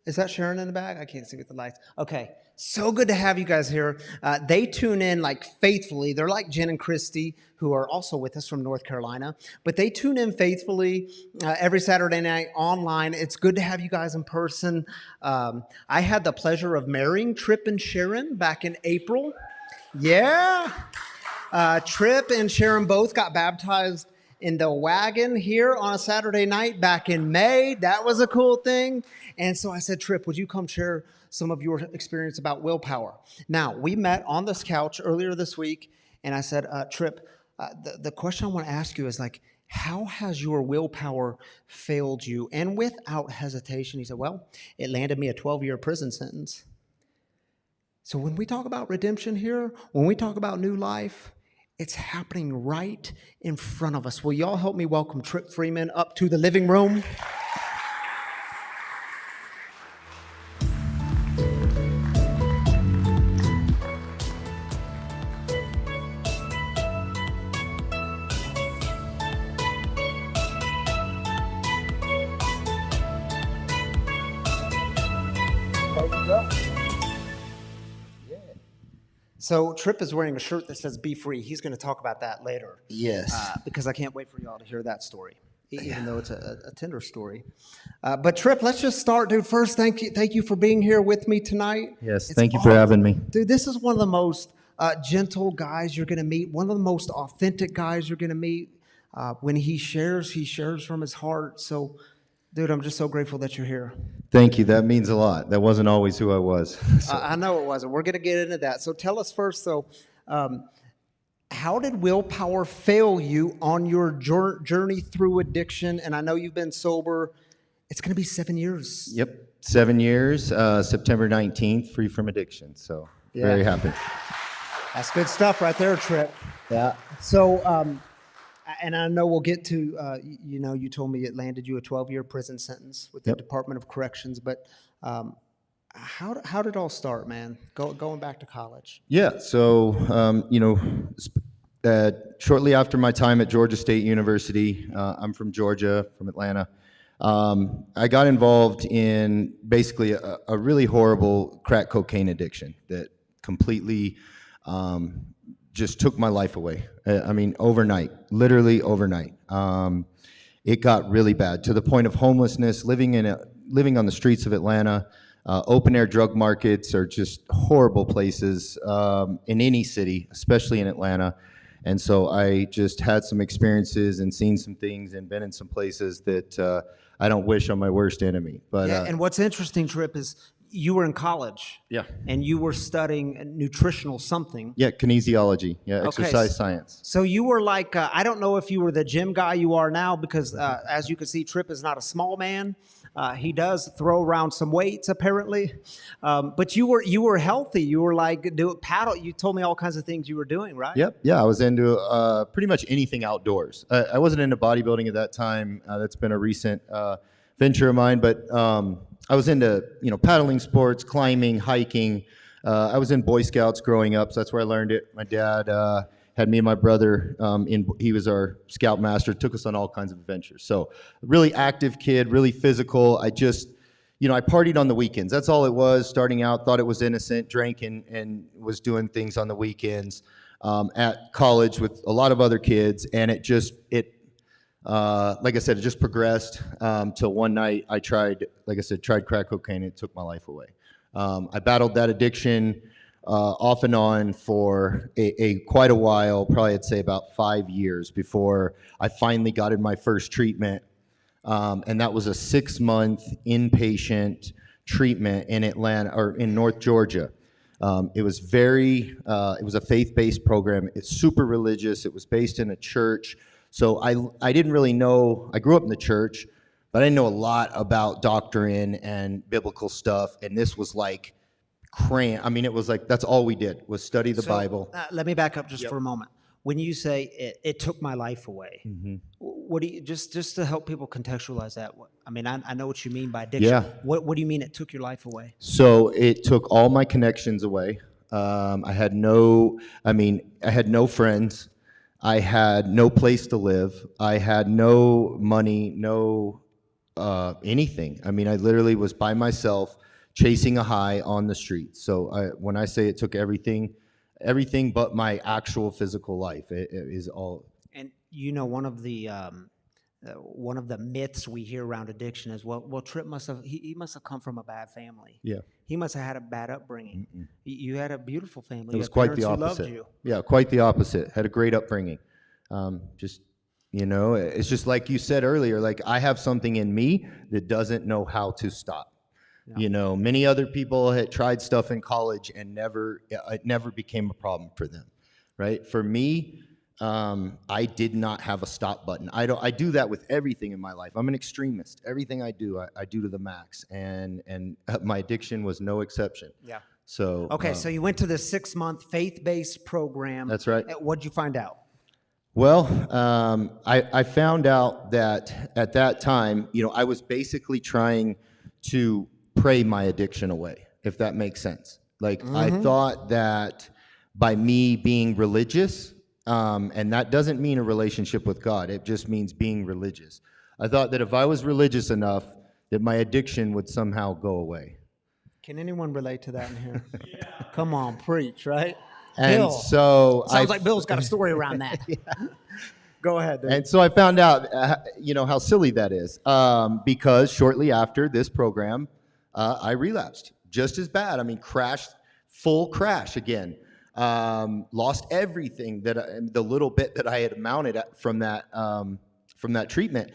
Is that Sharon in the back? I can't see with the lights. Okay. So good to have you guys here. They tune in like faithfully. They're like Jen and Christy, who are also with us from North Carolina. But they tune in faithfully every Saturday night online. It's good to have you guys in person. I had the pleasure of marrying Tripp and Sharon back in April. Yeah. Tripp and Sharon both got baptized in the Wagon here on a Saturday night back in May. That was a cool thing. And so I said, Tripp, would you come share some of your experience about willpower? Now, we met on this couch earlier this week, and I said, Tripp, the question I want to ask you is like, how has your willpower failed you? And without hesitation, he said, well, it landed me a 12-year prison sentence. So when we talk about redemption here, when we talk about new life, it's happening right in front of us. Will y'all help me welcome Tripp Freeman up to the living room? So Tripp is wearing a shirt that says "Be Free." He's going to talk about that later. Yes. Because I can't wait for y'all to hear that story, even though it's a tender story. But Tripp, let's just start, dude. First, thank you for being here with me tonight. Yes, thank you for having me. Dude, this is one of the most gentle guys you're going to meet, one of the most authentic guys you're going to meet. When he shares from his heart. So, dude, I'm just so grateful that you're here. Thank you. That means a lot. That wasn't always who I was. So. I know it wasn't. We're going to get into that. So tell us first, though, how did willpower fail you on your journey through addiction? And I know you've been sober. It's going to be 7 years. Yep. 7 years, September 19th, free from addiction. So very happy. That's good stuff right there, Tripp. Yeah. So, and I know we'll get to, you told me it landed you a 12-year prison sentence with the Department of Corrections, but how did it all start, man, going back to college? Yeah, so, shortly after my time at Georgia State University, I'm from Georgia, from Atlanta, I got involved in basically a really horrible crack cocaine addiction that completely just took my life away. I mean, overnight, literally overnight. It got really bad to the point of homelessness, living on the streets of Atlanta. Open air drug markets are just horrible places in any city, especially in Atlanta. And so I just had some experiences and seen some things and been in some places that I don't wish on my worst enemy. But and what's interesting, Tripp, is you were in college. Yeah. And you were studying nutritional something. Yeah, kinesiology. Yeah, exercise science. So you were like, I don't know if you were the gym guy you are now, because as you can see, Tripp is not a small man. He does throw around some weights, apparently. But you were healthy. You were like, paddle. You told me all kinds of things you were doing, right? Yep. Yeah, I was into pretty much anything outdoors. I wasn't into bodybuilding at that time. That's been a recent venture of mine. But I was into paddling sports, climbing, hiking. I was in Boy Scouts growing up, so that's where I learned it. My dad had me and my brother, he was our scout master, took us on all kinds of adventures. So really active kid, really physical. I just, I partied on the weekends. That's all it was. Starting out, thought it was innocent, drank and was doing things on the weekends at college with a lot of other kids. And like I said, it just progressed till one night I tried crack cocaine, and it took my life away. I battled that addiction off and on for quite a while, probably I'd say about 5 years before I finally got in my first treatment. And that was a 6-month inpatient treatment in Atlanta, or in North Georgia. It was it was a faith-based program. It's super religious. It was based in a church. So I didn't really know, I grew up in the church, but I didn't know a lot about doctrine and biblical stuff. And this was like I mean, it was like, that's all we did was study the Bible. Let me back up just for a moment. When you say it took my life away, Mm-hmm. what do you, just to help people contextualize that? I mean, I know what you mean by addiction. Yeah. What do you mean it took your life away? So it took all my connections away. I had no friends. I had no place to live. I had no money, no anything. I mean, I literally was by myself chasing a high on the street. So when I say it took everything but my actual physical life, it is all. And you know, one of the myths we hear around addiction is, well, Tripp must have come from a bad family. Yeah. He must have had a bad upbringing. Mm-mm. You had a beautiful family. It was You had quite the parents who opposite. loved you. Yeah, quite the opposite. Had a great upbringing. Just, you know, it's just like you said earlier, like I have something in me that doesn't know how to stop. Yeah. You know, many other people had tried stuff in college and it never became a problem for them, right? For me, I did not have a stop button. I do that with everything in my life. I'm an extremist. Everything I do, I do to the max, and my addiction was no exception. Yeah. So okay, so you went to this 6-month faith-based program. That's right. What'd you find out? Well, I found out that at that time, you know, I was basically trying to pray my addiction away, if that makes sense. Like I thought that by me being religious. And that doesn't mean a relationship with God. It just means being religious. I thought that if I was religious enough, that my addiction would somehow go away. Can anyone relate to that in here? Yeah. Come on, preach, right? And Bill. so Sounds like Bill's got a story around that. Yeah. Go ahead, Dave. And so I found out, you know, how silly that is. Because shortly after this program, I relapsed just as bad. I mean, full crash again. Lost everything the little bit that I had mounted from that treatment,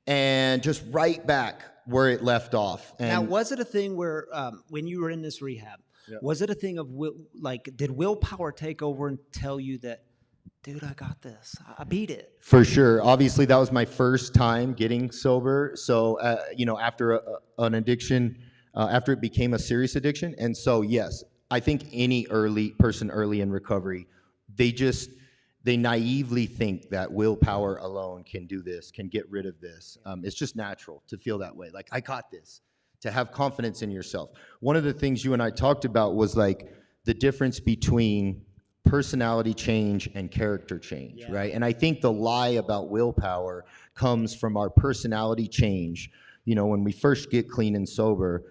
and just right back where it left off. And now, was it a thing where when you were in this rehab, was it a thing of did willpower take over and tell you that, dude, I got this, I beat it? For sure. Obviously, that was my first time getting sober. So, you know, after an addiction, after it became a serious addiction, and so yes. I think any person early in recovery, they naively think that willpower alone can do this, can get rid of this. It's just natural to feel that way. Like, I got this, to have confidence in yourself. One of the things you and I talked about was like the difference between personality change and character change, right? And I think the lie about willpower comes from our personality change. You know, when we first get clean and sober,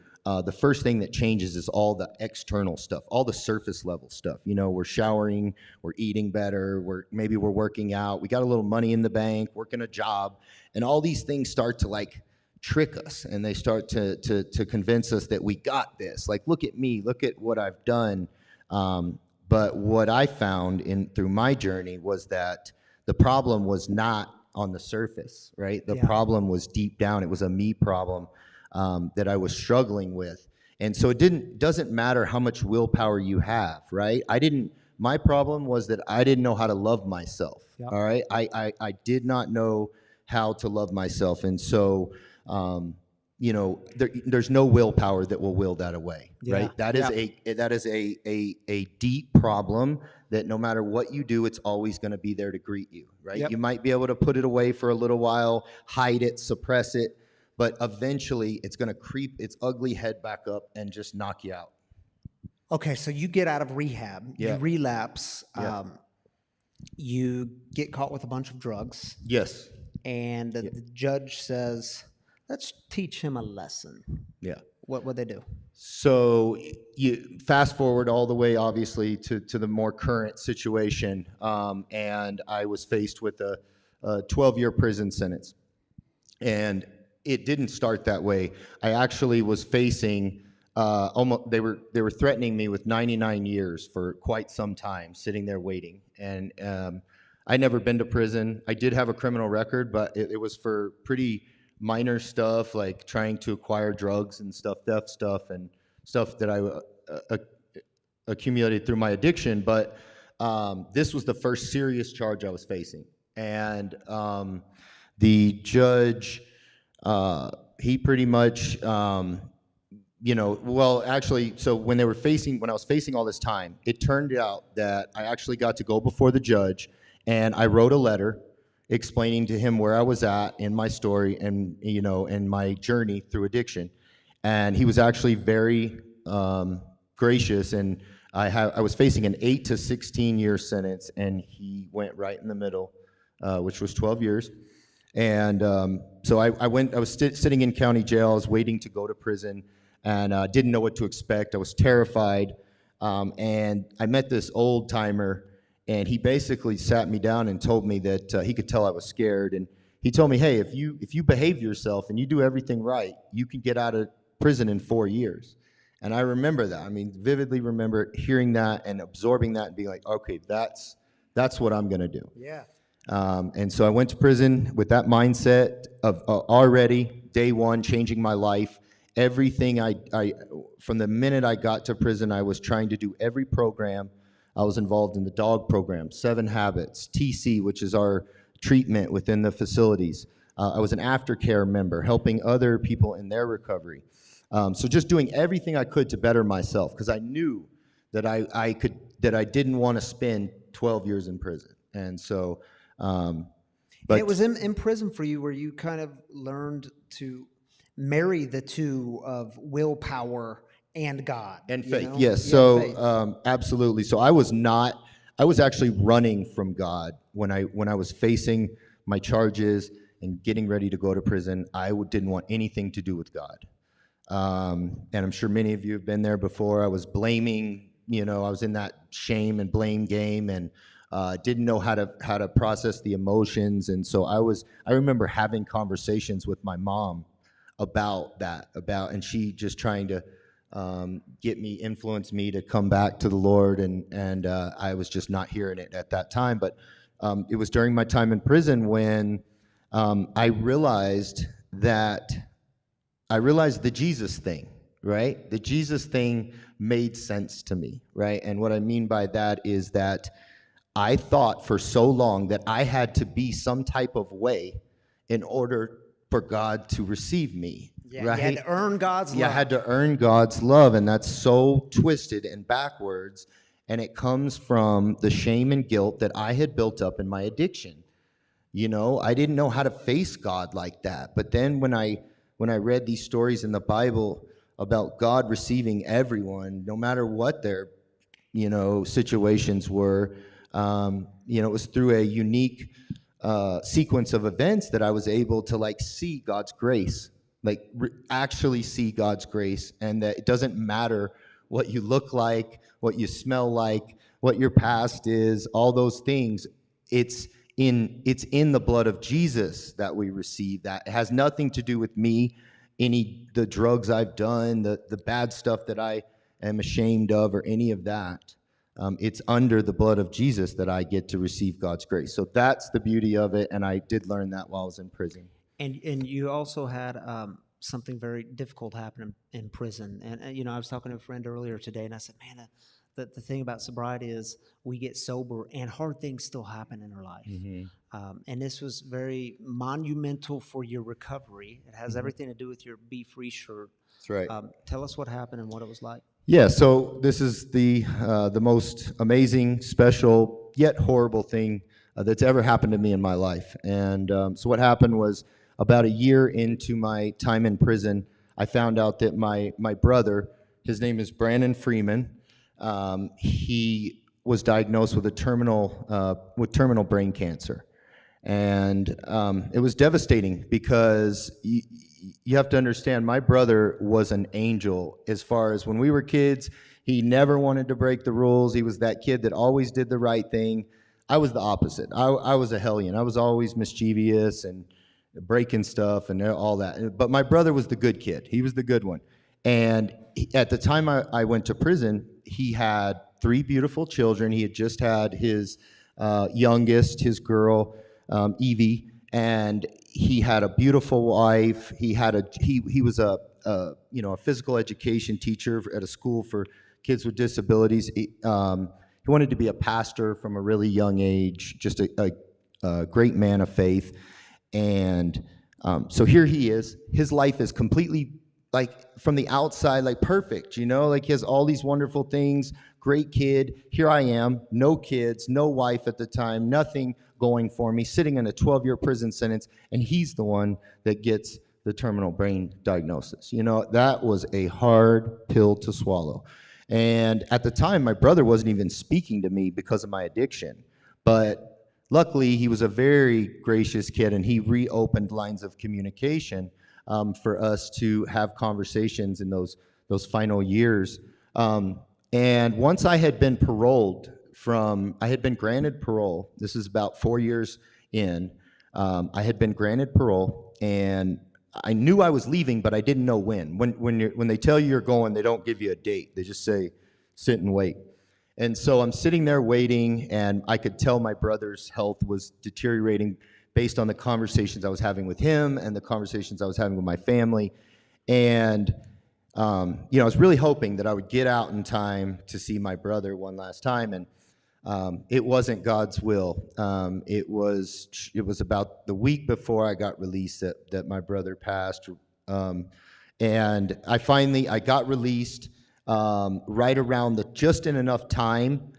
the first thing that changes is all the external stuff, all the surface level stuff. You know, we're showering, we're eating better, maybe we're working out, we got a little money in the bank, working a job, and all these things start to like trick us, and they start to convince us that we got this. Like, look at me, look at what I've done. But what I found through my journey was that the problem was not on the surface, right? The problem was deep down. It was a me problem. That I was struggling with. And so it doesn't matter how much willpower you have, right? My problem was that I didn't know how to love myself, all right? I did not know how to love myself. And so, you know, there's no willpower that will will that away, right? That is a deep problem that no matter what you do, it's always gonna be there to greet you, right? You might be able to put it away for a little while, hide it, suppress it, but eventually it's going to creep its ugly head back up and just knock you out. Okay, so you get out of rehab, you relapse, you get caught with a bunch of drugs. Yes. And the judge says, let's teach him a lesson. Yeah. What they do? So you fast forward all the way, obviously, to the more current situation, and I was faced with a 12-year prison sentence. And it didn't start that way. I actually was facing almost. They were threatening me with 99 years for quite some time, sitting there waiting. And I'd never been to prison. I did have a criminal record, but it was for pretty minor stuff, like trying to acquire drugs and stuff, theft stuff, and stuff that I accumulated through my addiction. But this was the first serious charge I was facing, and the judge he pretty much, well, actually, so when I was facing all this time, it turned out that I actually got to go before the judge, and I wrote a letter explaining to him where I was at in my story and, in my journey through addiction. And he was actually very gracious, and I was facing an 8 to 16 year sentence, and he went right in the middle, which was 12 years. And so I was sitting in county jail. I was waiting to go to prison, and didn't know what to expect. I was terrified, and I met this old timer, and he basically sat me down and told me that he could tell I was scared, and he told me, hey, if you behave yourself and you do everything right, you can get out of prison in 4 years. And I remember that. I mean, vividly remember hearing that and absorbing that and being like, okay, that's what I'm gonna do. Yeah. And so I went to prison with that mindset of already day one changing my life. Everything from the minute I got to prison, I was trying to do every program. I was involved in the dog program, 7 Habits, TC, which is our treatment within the facilities. I was an aftercare member, helping other people in their recovery. So just doing everything I could to better myself, because I knew that I didn't want to spend 12 years in prison. And so, but it was in prison for you where you kind of learned to marry the two of willpower and God. And faith, yes. So absolutely. So I was actually running from God when I was facing my charges and getting ready to go to prison. I didn't want anything to do with God. And I'm sure many of you have been there before. I was blaming, I was in that shame and blame game, and didn't know how to process the emotions. And so I remember having conversations with my mom about that, and she just trying to influence me to come back to the Lord, and I was just not hearing it at that time. But it was during my time in prison when I realized the Jesus thing, right? The Jesus thing made sense to me, right? And what I mean by that is that I thought for so long that I had to be some type of way in order for God to receive me. Yeah, right? You had to earn God's love. Yeah, I had to earn God's love, and that's so twisted and backwards, and it comes from the shame and guilt that I had built up in my addiction. I didn't know how to face God like that. But then when I read these stories in the Bible about God receiving everyone, no matter what their, situations were, it was through a unique sequence of events that I was able to see God's grace, actually see God's grace, and that it doesn't matter what you look like, what you smell like, what your past is, all those things. It's in the blood of Jesus that we receive that. It has nothing to do with me, the drugs I've done, the bad stuff that I am ashamed of, or any of that. It's under the blood of Jesus that I get to receive God's grace. So that's the beauty of it, and I did learn that while I was in prison. And you also had something very difficult happen in prison. And I was talking to a friend earlier today, and I said, man, the thing about sobriety is we get sober and hard things still happen in our life. Mm-hmm. And this was very monumental for your recovery. It has everything to do with your Be Free shirt. That's right. Tell us what happened and what it was like. Yeah, so this is the most amazing, special, yet horrible thing that's ever happened to me in my life. And so what happened was, about a year into my time in prison, I found out that my brother, his name is Brandon Freeman, he was diagnosed with terminal brain cancer. And it was devastating because you have to understand, my brother was an angel. As far as when we were kids, he never wanted to break the rules. He was that kid that always did the right thing. I was the opposite. I was a hellion. I was always mischievous and breaking stuff and all that. But my brother was the good kid. He was the good one. And at the time I went to prison, he had 3 beautiful children. He had just had his youngest, his girl, Evie, and he had a beautiful wife. He was a physical education teacher at a school for kids with disabilities. He wanted to be a pastor from a really young age, just a great man of faith. And So here he is. His life is completely, like, from the outside, like, perfect, you know? Like, he has all these wonderful things, great kid. Here I am, no kids, no wife at the time, nothing going for me, sitting in a 12-year prison sentence, and he's the one that gets the terminal brain diagnosis. You know, that was a hard pill to swallow. And at the time, my brother wasn't even speaking to me because of my addiction. But luckily, he was a very gracious kid, and he reopened lines of communication for us to have conversations in those final years. And once I had been paroled I had been granted parole. This is about 4 years in. I had been granted parole, and I knew I was leaving, but I didn't know when. When they tell you you're going, they don't give you a date. They just say, sit and wait. And so I'm sitting there waiting, and I could tell my brother's health was deteriorating based on the conversations I was having with him and the conversations I was having with my family. And I was really hoping that I would get out in time to see my brother one last time, and it wasn't God's will. It was about the week before I got released that my brother passed, and I got released right around just in enough time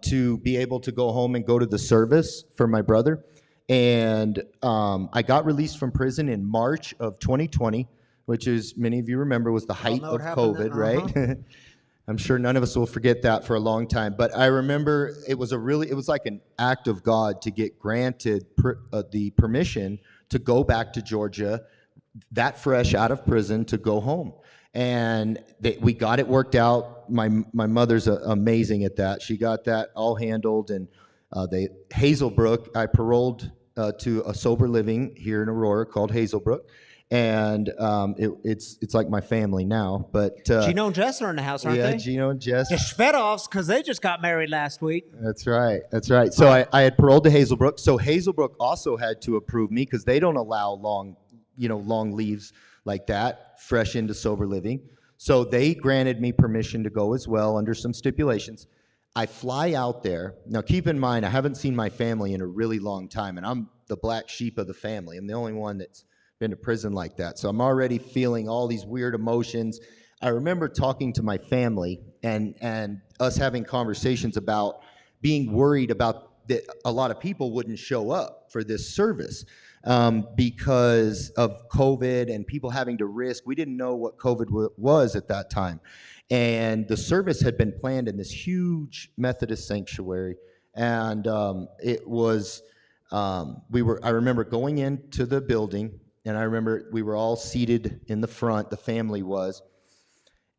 to be able to go home and go to the service for my brother. And I got released from prison in March of 2020, which is, many of you remember, was the height of COVID, right? I'm sure none of us will forget that for a long time. But I remember it was like an act of God to get granted the permission to go back to Georgia, that fresh out of prison, to go home. And we got it worked out. My mother's amazing at that. She got that all handled. And Hazelbrook, I paroled to a sober living here in Aurora called Hazelbrook. And it's like my family now. But Gino and Jess are in the house, aren't they? Yeah, Gino and Jess. The Shvedovs, because they just got married last week. That's right. So I had paroled to Hazelbrook. So Hazelbrook also had to approve me because they don't allow long leaves like that, fresh into sober living. So they granted me permission to go as well under some stipulations. I fly out there. Now, keep in mind, I haven't seen my family in a really long time, and I'm the black sheep of the family. I'm the only one that's been to prison like that. So I'm already feeling all these weird emotions. I remember talking to my family and us having conversations about being worried about that a lot of people wouldn't show up for this service because of COVID and people having to risk. We didn't know what COVID was at that time. And the service had been planned in this huge Methodist sanctuary. And it was, I remember going into the building, and I remember we were all seated in the front, the family was.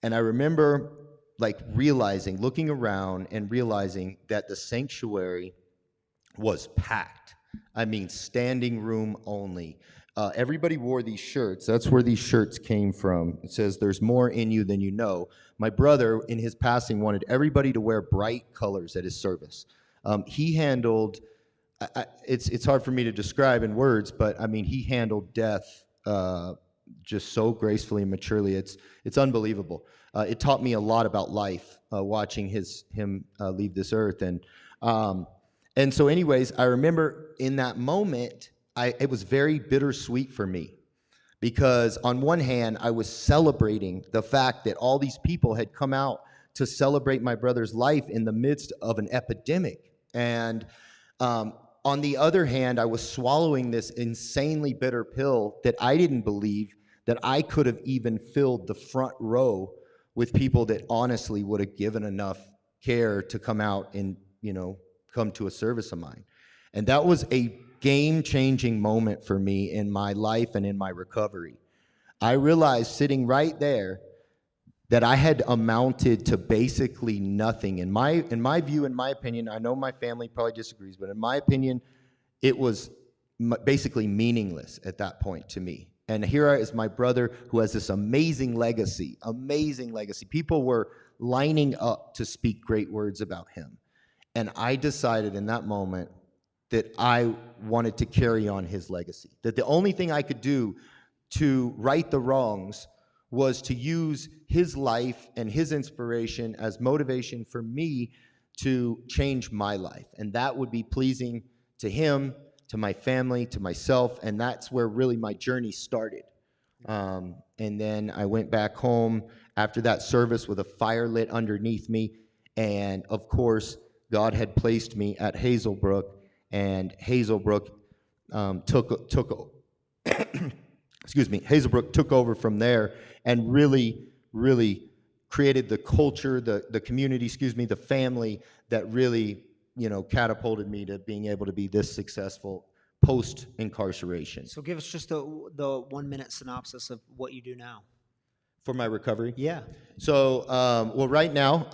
And I remember looking around and realizing that the sanctuary was packed. I mean, standing room only. Everybody wore these shirts. That's where these shirts came from. It says, "There's more in you than you know." My brother, in his passing, wanted everybody to wear bright colors at his service. He handled, it's hard for me to describe in words, but I mean, he handled death just so gracefully and maturely. It's unbelievable. It taught me a lot about life, watching him leave this earth. And so anyways, I remember in that moment, it was very bittersweet for me, because on one hand, I was celebrating the fact that all these people had come out to celebrate my brother's life in the midst of an epidemic. And on the other hand, I was swallowing this insanely bitter pill that I didn't believe that I could have even filled the front row with people that honestly would have given enough care to come out and, come to a service of mine. And that was a game-changing moment for me in my life and in my recovery. I realized sitting right there that I had amounted to basically nothing. In my view, in my opinion, I know my family probably disagrees, but in my opinion, it was basically meaningless at that point to me. And here is my brother who has this amazing legacy. People were lining up to speak great words about him. And I decided in that moment that I wanted to carry on his legacy, that the only thing I could do to right the wrongs was to use his life and his inspiration as motivation for me to change my life. And that would be pleasing to him, to my family, to myself, and that's where really my journey started. And then I went back home after that service with a fire lit underneath me, and of course, God had placed me at Hazelbrook, and Hazelbrook took excuse me, Hazelbrook took over from there and really created the culture, the community, the family that really, catapulted me to being able to be this successful post incarceration. So give us just the 1 minute synopsis of what you do now. For my recovery? Yeah. So, well, right now,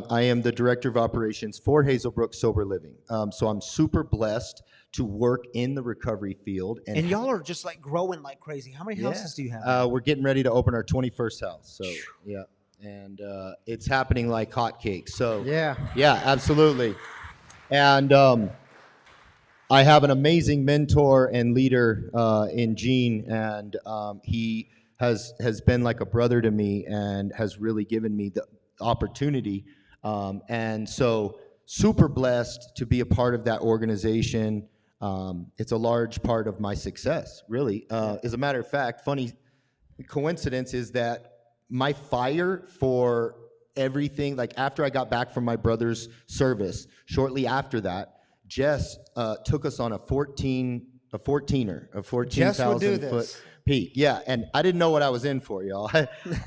I am the director of operations for Hazelbrook Sober Living. So I'm super blessed to work in the recovery field. And y'all are just like growing like crazy. How many houses do you have? We're getting ready to open our 21st house. So, yeah. And it's happening like hotcakes. So, yeah, absolutely. And I have an amazing mentor and leader in Gene, and he has been like a brother to me and has really given me the opportunity. And so super blessed to be a part of that organization. It's a large part of my success, really. As a matter of fact, funny coincidence is that my fire for everything, like after I got back from my brother's service, shortly after that, Jess took us on a 14,000 foot peak. Yeah, and I didn't know what I was in for, y'all.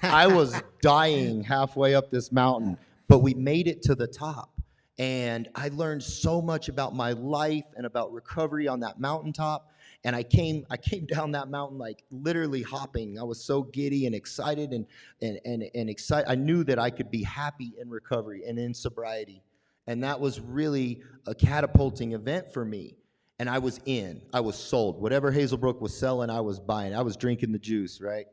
I was dying halfway up this mountain, but we made it to the top. And I learned so much about my life and about recovery on that mountaintop. And I came down that mountain like literally hopping. I was so giddy and excited and excited. I knew that I could be happy in recovery and in sobriety. And that was really a catapulting event for me. And I was sold. Whatever Hazelbrook was selling, I was buying. I was drinking the juice, right?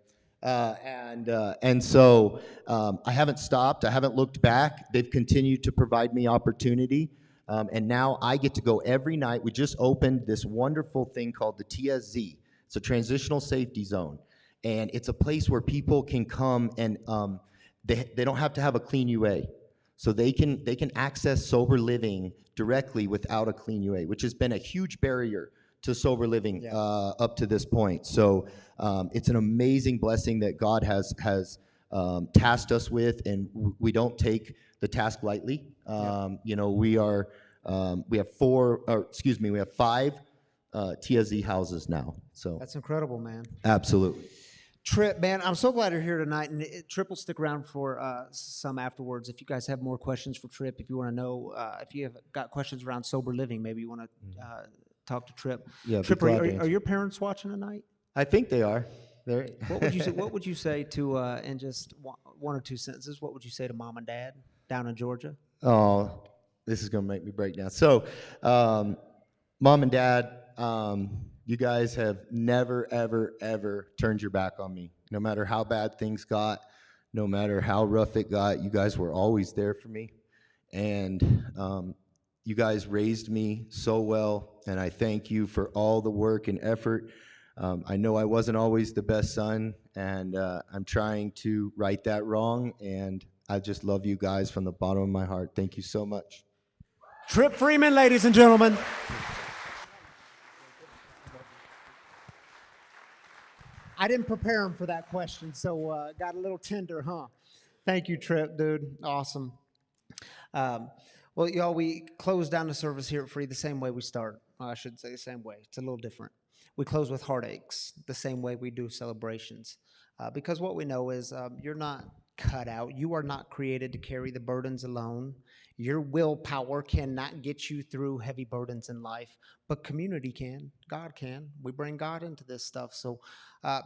And so I haven't stopped. I haven't looked back. They've continued to provide me opportunity. And now I get to go every night. We just opened this wonderful thing called the TSZ. It's a transitional safety zone. And it's a place where people can come and they don't have to have a clean UA. So they can access sober living directly without a clean UA, which has been a huge barrier to sober living up to this point. So it's an amazing blessing that God has tasked us with, and we don't take the task lightly. We have 5 TSZ houses now. So that's incredible, man. Absolutely. Tripp, man, I'm so glad you're here tonight, and Tripp will stick around for some afterwards. If you guys have more questions for Tripp, if you want to know, if you have got questions around sober living, maybe you want to talk to Tripp. Yeah, Tripp, are your parents watching tonight? I think they are. What would you say? What would you say to in just one or two sentences? What would you say to mom and dad down in Georgia? Oh, this is gonna make me break down. So, mom and dad, you guys have never, ever, ever turned your back on me. No matter how bad things got, no matter how rough it got, you guys were always there for me. And you guys raised me so well, and I thank you for all the work and effort. I know I wasn't always the best son, and I'm trying to right that wrong, and I just love you guys from the bottom of my heart. Thank you so much. Tripp Freeman, ladies and gentlemen. I didn't prepare him for that question, so got a little tender, huh? Thank you, Tripp, dude. Awesome. Well, y'all, we close down the service here at Free the same way we start. I shouldn't say the same way. It's a little different. We close with heartaches, the same way we do celebrations. Because what we know is you're not cut out. You are not created to carry the burdens alone. Your willpower cannot get you through heavy burdens in life, but community can. God can. We bring God into this stuff. So,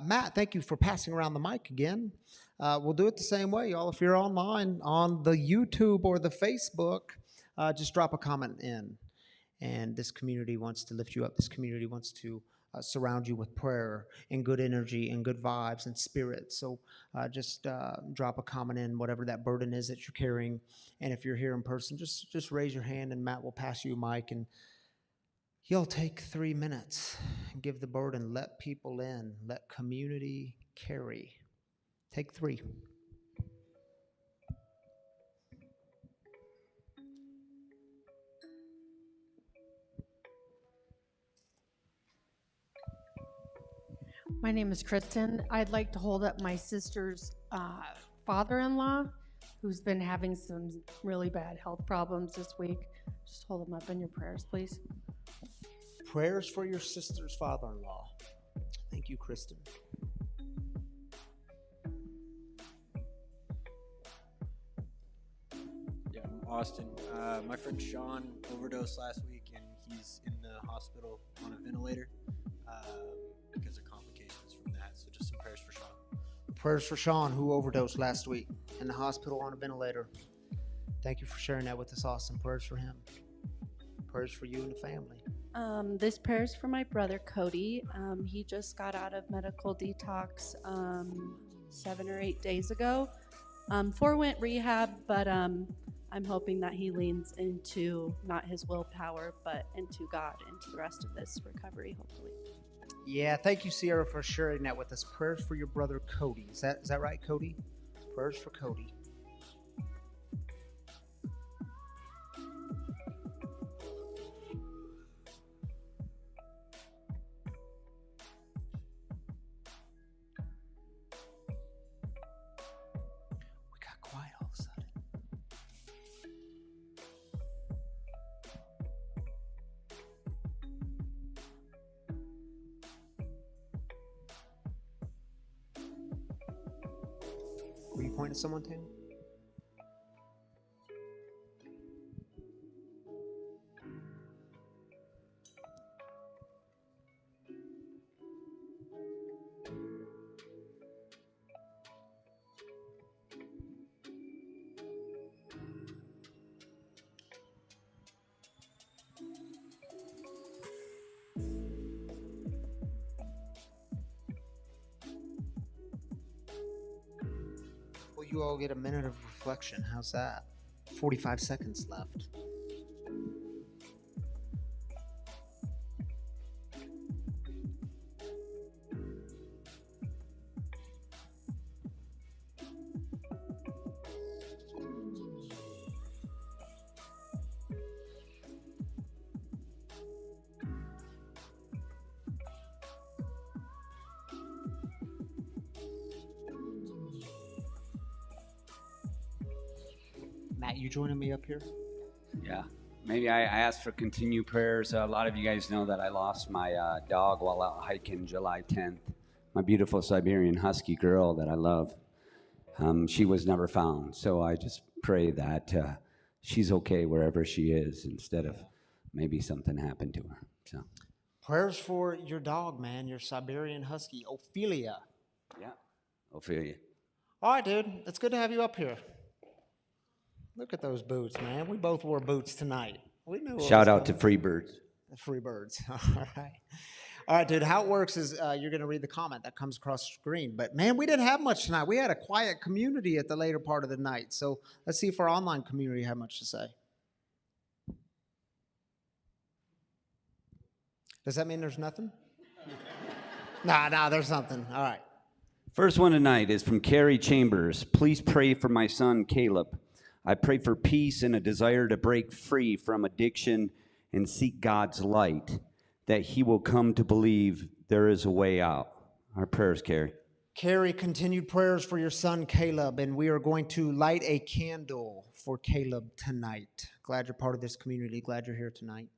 Matt, thank you for passing around the mic again. We'll do it the same way, y'all. If you're online on the YouTube or the Facebook, just drop a comment in. And this community wants to lift you up. This community wants to surround you with prayer and good energy and good vibes and spirit. So just drop a comment in, whatever that burden is that you're carrying. And if you're here in person, just raise your hand and Matt will pass you a mic and he'll take 3 minutes and give the burden. Let people in. Let community carry. Take 3. My name is Kristen. I'd like to hold up my sister's father-in-law, who's been having some really bad health problems this week. Just hold him up in your prayers, please. Prayers for your sister's father-in-law. Thank you, Kristen. Yeah, I'm Austin. My friend Sean overdosed last week, and he's in the hospital on a ventilator because of complications from that. So just some prayers for Sean. Prayers for Sean, who overdosed last week in the hospital on a ventilator. Thank you for sharing that with us, Austin. Prayers for him. Prayers for you and the family. This prayer is for my brother Cody. He just got out of medical detox 7 or 8 days ago. 4 went rehab, but I'm hoping that he leans into not his willpower, but into God, into the rest of this recovery, hopefully. Yeah, thank you, Sierra, for sharing that with us. Prayers for your brother Cody. Is that right, Cody? Prayers for Cody. We got quiet all of a sudden. Were you pointing at someone, Tam? Well, you all get a minute of reflection. How's that? 45 seconds left. Matt, you joining me up here? Yeah. Maybe I asked for continued prayers. A lot of you guys know that I lost my dog while out hiking July 10th. My beautiful Siberian Husky girl that I love. She was never found. So I just pray that she's okay wherever she is instead of maybe something happened to her. So Prayers for your dog, man, your Siberian Husky, Ophelia. yeah, Ophelia. All right, dude. It's good to have you up here. Look at those boots, man. We both wore boots tonight. We knew. Shout out to Freebirds. The Freebirds. All right. All right, dude. How it works is you're going to read the comment that comes across the screen. But, man, we didn't have much tonight. We had a quiet community at the later part of the night. So let's see if our online community had much to say. Does that mean there's nothing? Nah, there's something. All right. First one tonight is from Carrie Chambers. Please pray for my son, Caleb. I pray for peace and a desire to break free from addiction and seek God's light, that he will come to believe there is a way out. Our prayers, Carrie. Carrie, continued prayers for your son, Caleb, and we are going to light a candle for Caleb tonight. Glad you're part of this community. Glad you're here tonight.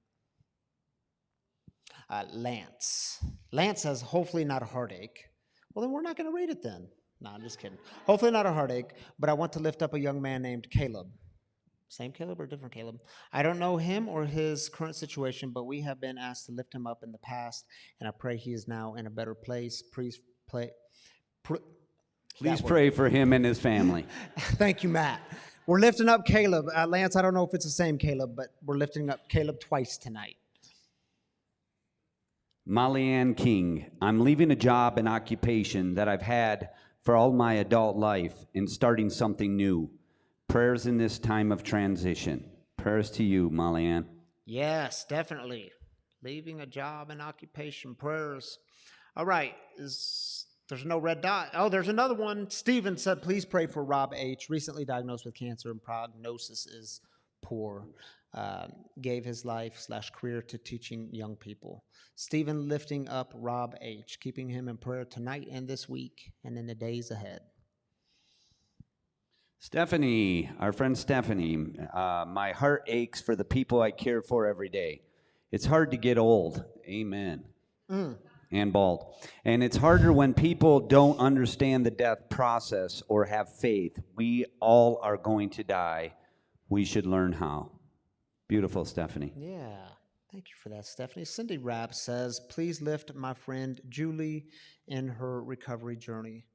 Lance. Lance says, hopefully not a heartache. Well, then we're not going to read it then. No, I'm just kidding. Hopefully not a heartache, but I want to lift up a young man named Caleb. Same Caleb or different Caleb? I don't know him or his current situation, but we have been asked to lift him up in the past, and I pray he is now in a better place. Please pray for him and his family. Thank you, Matt. We're lifting up Caleb. Lance, I don't know if it's the same Caleb, but we're lifting up Caleb twice tonight. Molly Ann King, I'm leaving a job and occupation that I've had for all my adult life and starting something new. Prayers in this time of transition. Prayers to you, Molly Ann. Yes, definitely. Leaving a job and occupation. Prayers. All right. There's no red dot. Oh, there's another one. Stephen said, please pray for Rob H., recently diagnosed with cancer and prognosis is poor, gave his life/career to teaching young people. Stephen lifting up Rob H., keeping him in prayer tonight and this week and in the days ahead. Stephanie, our friend Stephanie, my heart aches for the people I care for every day. It's hard to get old. Amen. And bald. And it's harder when people don't understand the death process or have faith. We all are going to die. We should learn how. Beautiful, Stephanie. Yeah. Thank you for that, Stephanie. Cindy Rapp says, please lift my friend Julie in her recovery journey.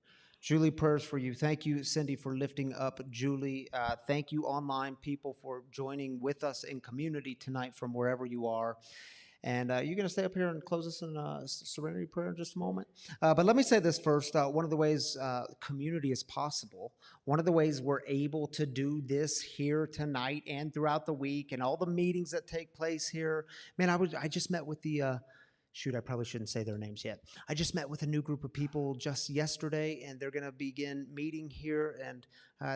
Julie, prayers for you. Thank you, Cindy, for lifting up Julie. Thank you, online people, for joining with us in community tonight from wherever you are. And you're going to stay up here and close us in serenity prayer in just a moment. But let me say this first. One of the ways community is possible, one of the ways we're able to do this here tonight and throughout the week and all the meetings that take place here. Man, I just met with the... Shoot, I probably shouldn't say their names yet. I just met with a new group of people just yesterday, and they're going to begin meeting here. And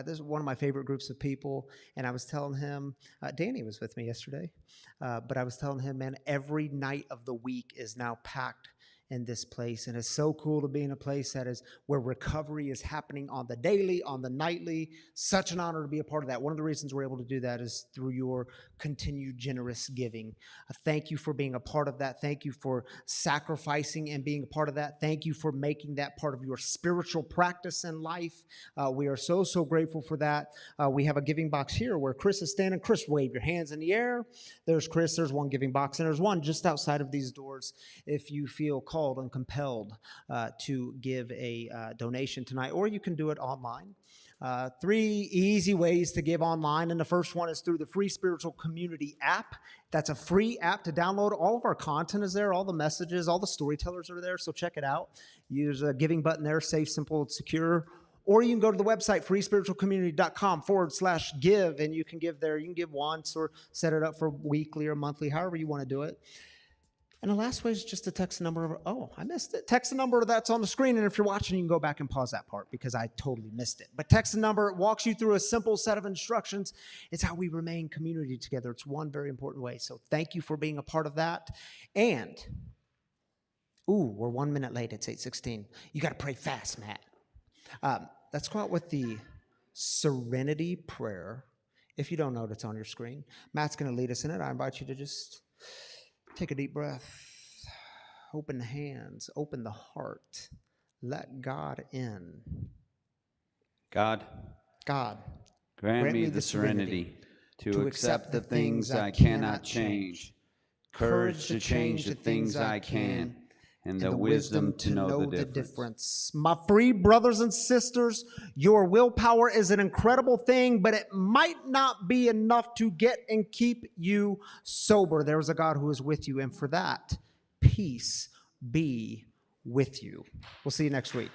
this is one of my favorite groups of people. And I was telling him, Danny was with me yesterday, but I was telling him, man, every night of the week is now packed in this place. And it's so cool to be in a place that is where recovery is happening on the daily, on the nightly. Such an honor to be a part of that. One of the reasons we're able to do that is through your continued generous giving. Thank you for being a part of that. Thank you for sacrificing and being a part of that. Thank you for making that part of your spiritual practice in life. We are so, so grateful for that. We have a giving box here where Chris is standing. Chris, wave your hands in the air. There's Chris. There's one giving box, and there's one just outside of these doors if you feel called and compelled to give a donation tonight, or you can do it online. 3 easy ways to give online, and the first one is through the free Spiritual Community app. That's a free app to download. All of our content is there, all the messages, all the storytellers are there, so check it out. Use a giving button there, safe, simple, and secure. Or you can go to the website, freespiritualcommunity.com/give, and you can give there. You can give once or set it up for weekly or monthly, however you want to do it. And the last way is just to text the number. I missed it. Text the number that's on the screen. And if you're watching, you can go back and pause that part because I totally missed it. But text the number. It walks you through a simple set of instructions. It's how we remain community together. It's one very important way. So thank you for being a part of that. And, we're 1 minute late. It's 8:16. You got to pray fast, Matt. Let's go out with the Serenity Prayer. If you don't know it, it's on your screen. Matt's going to lead us in it. I invite you to just... take a deep breath, open the hands, open the heart, let God in. God, grant me the serenity to accept the things I cannot change, courage to change the things I can, and the wisdom to know the difference. My free brothers and sisters, your willpower is an incredible thing, but it might not be enough to get and keep you sober. There is a God who is with you, and for that, peace be with you. We'll see you next week.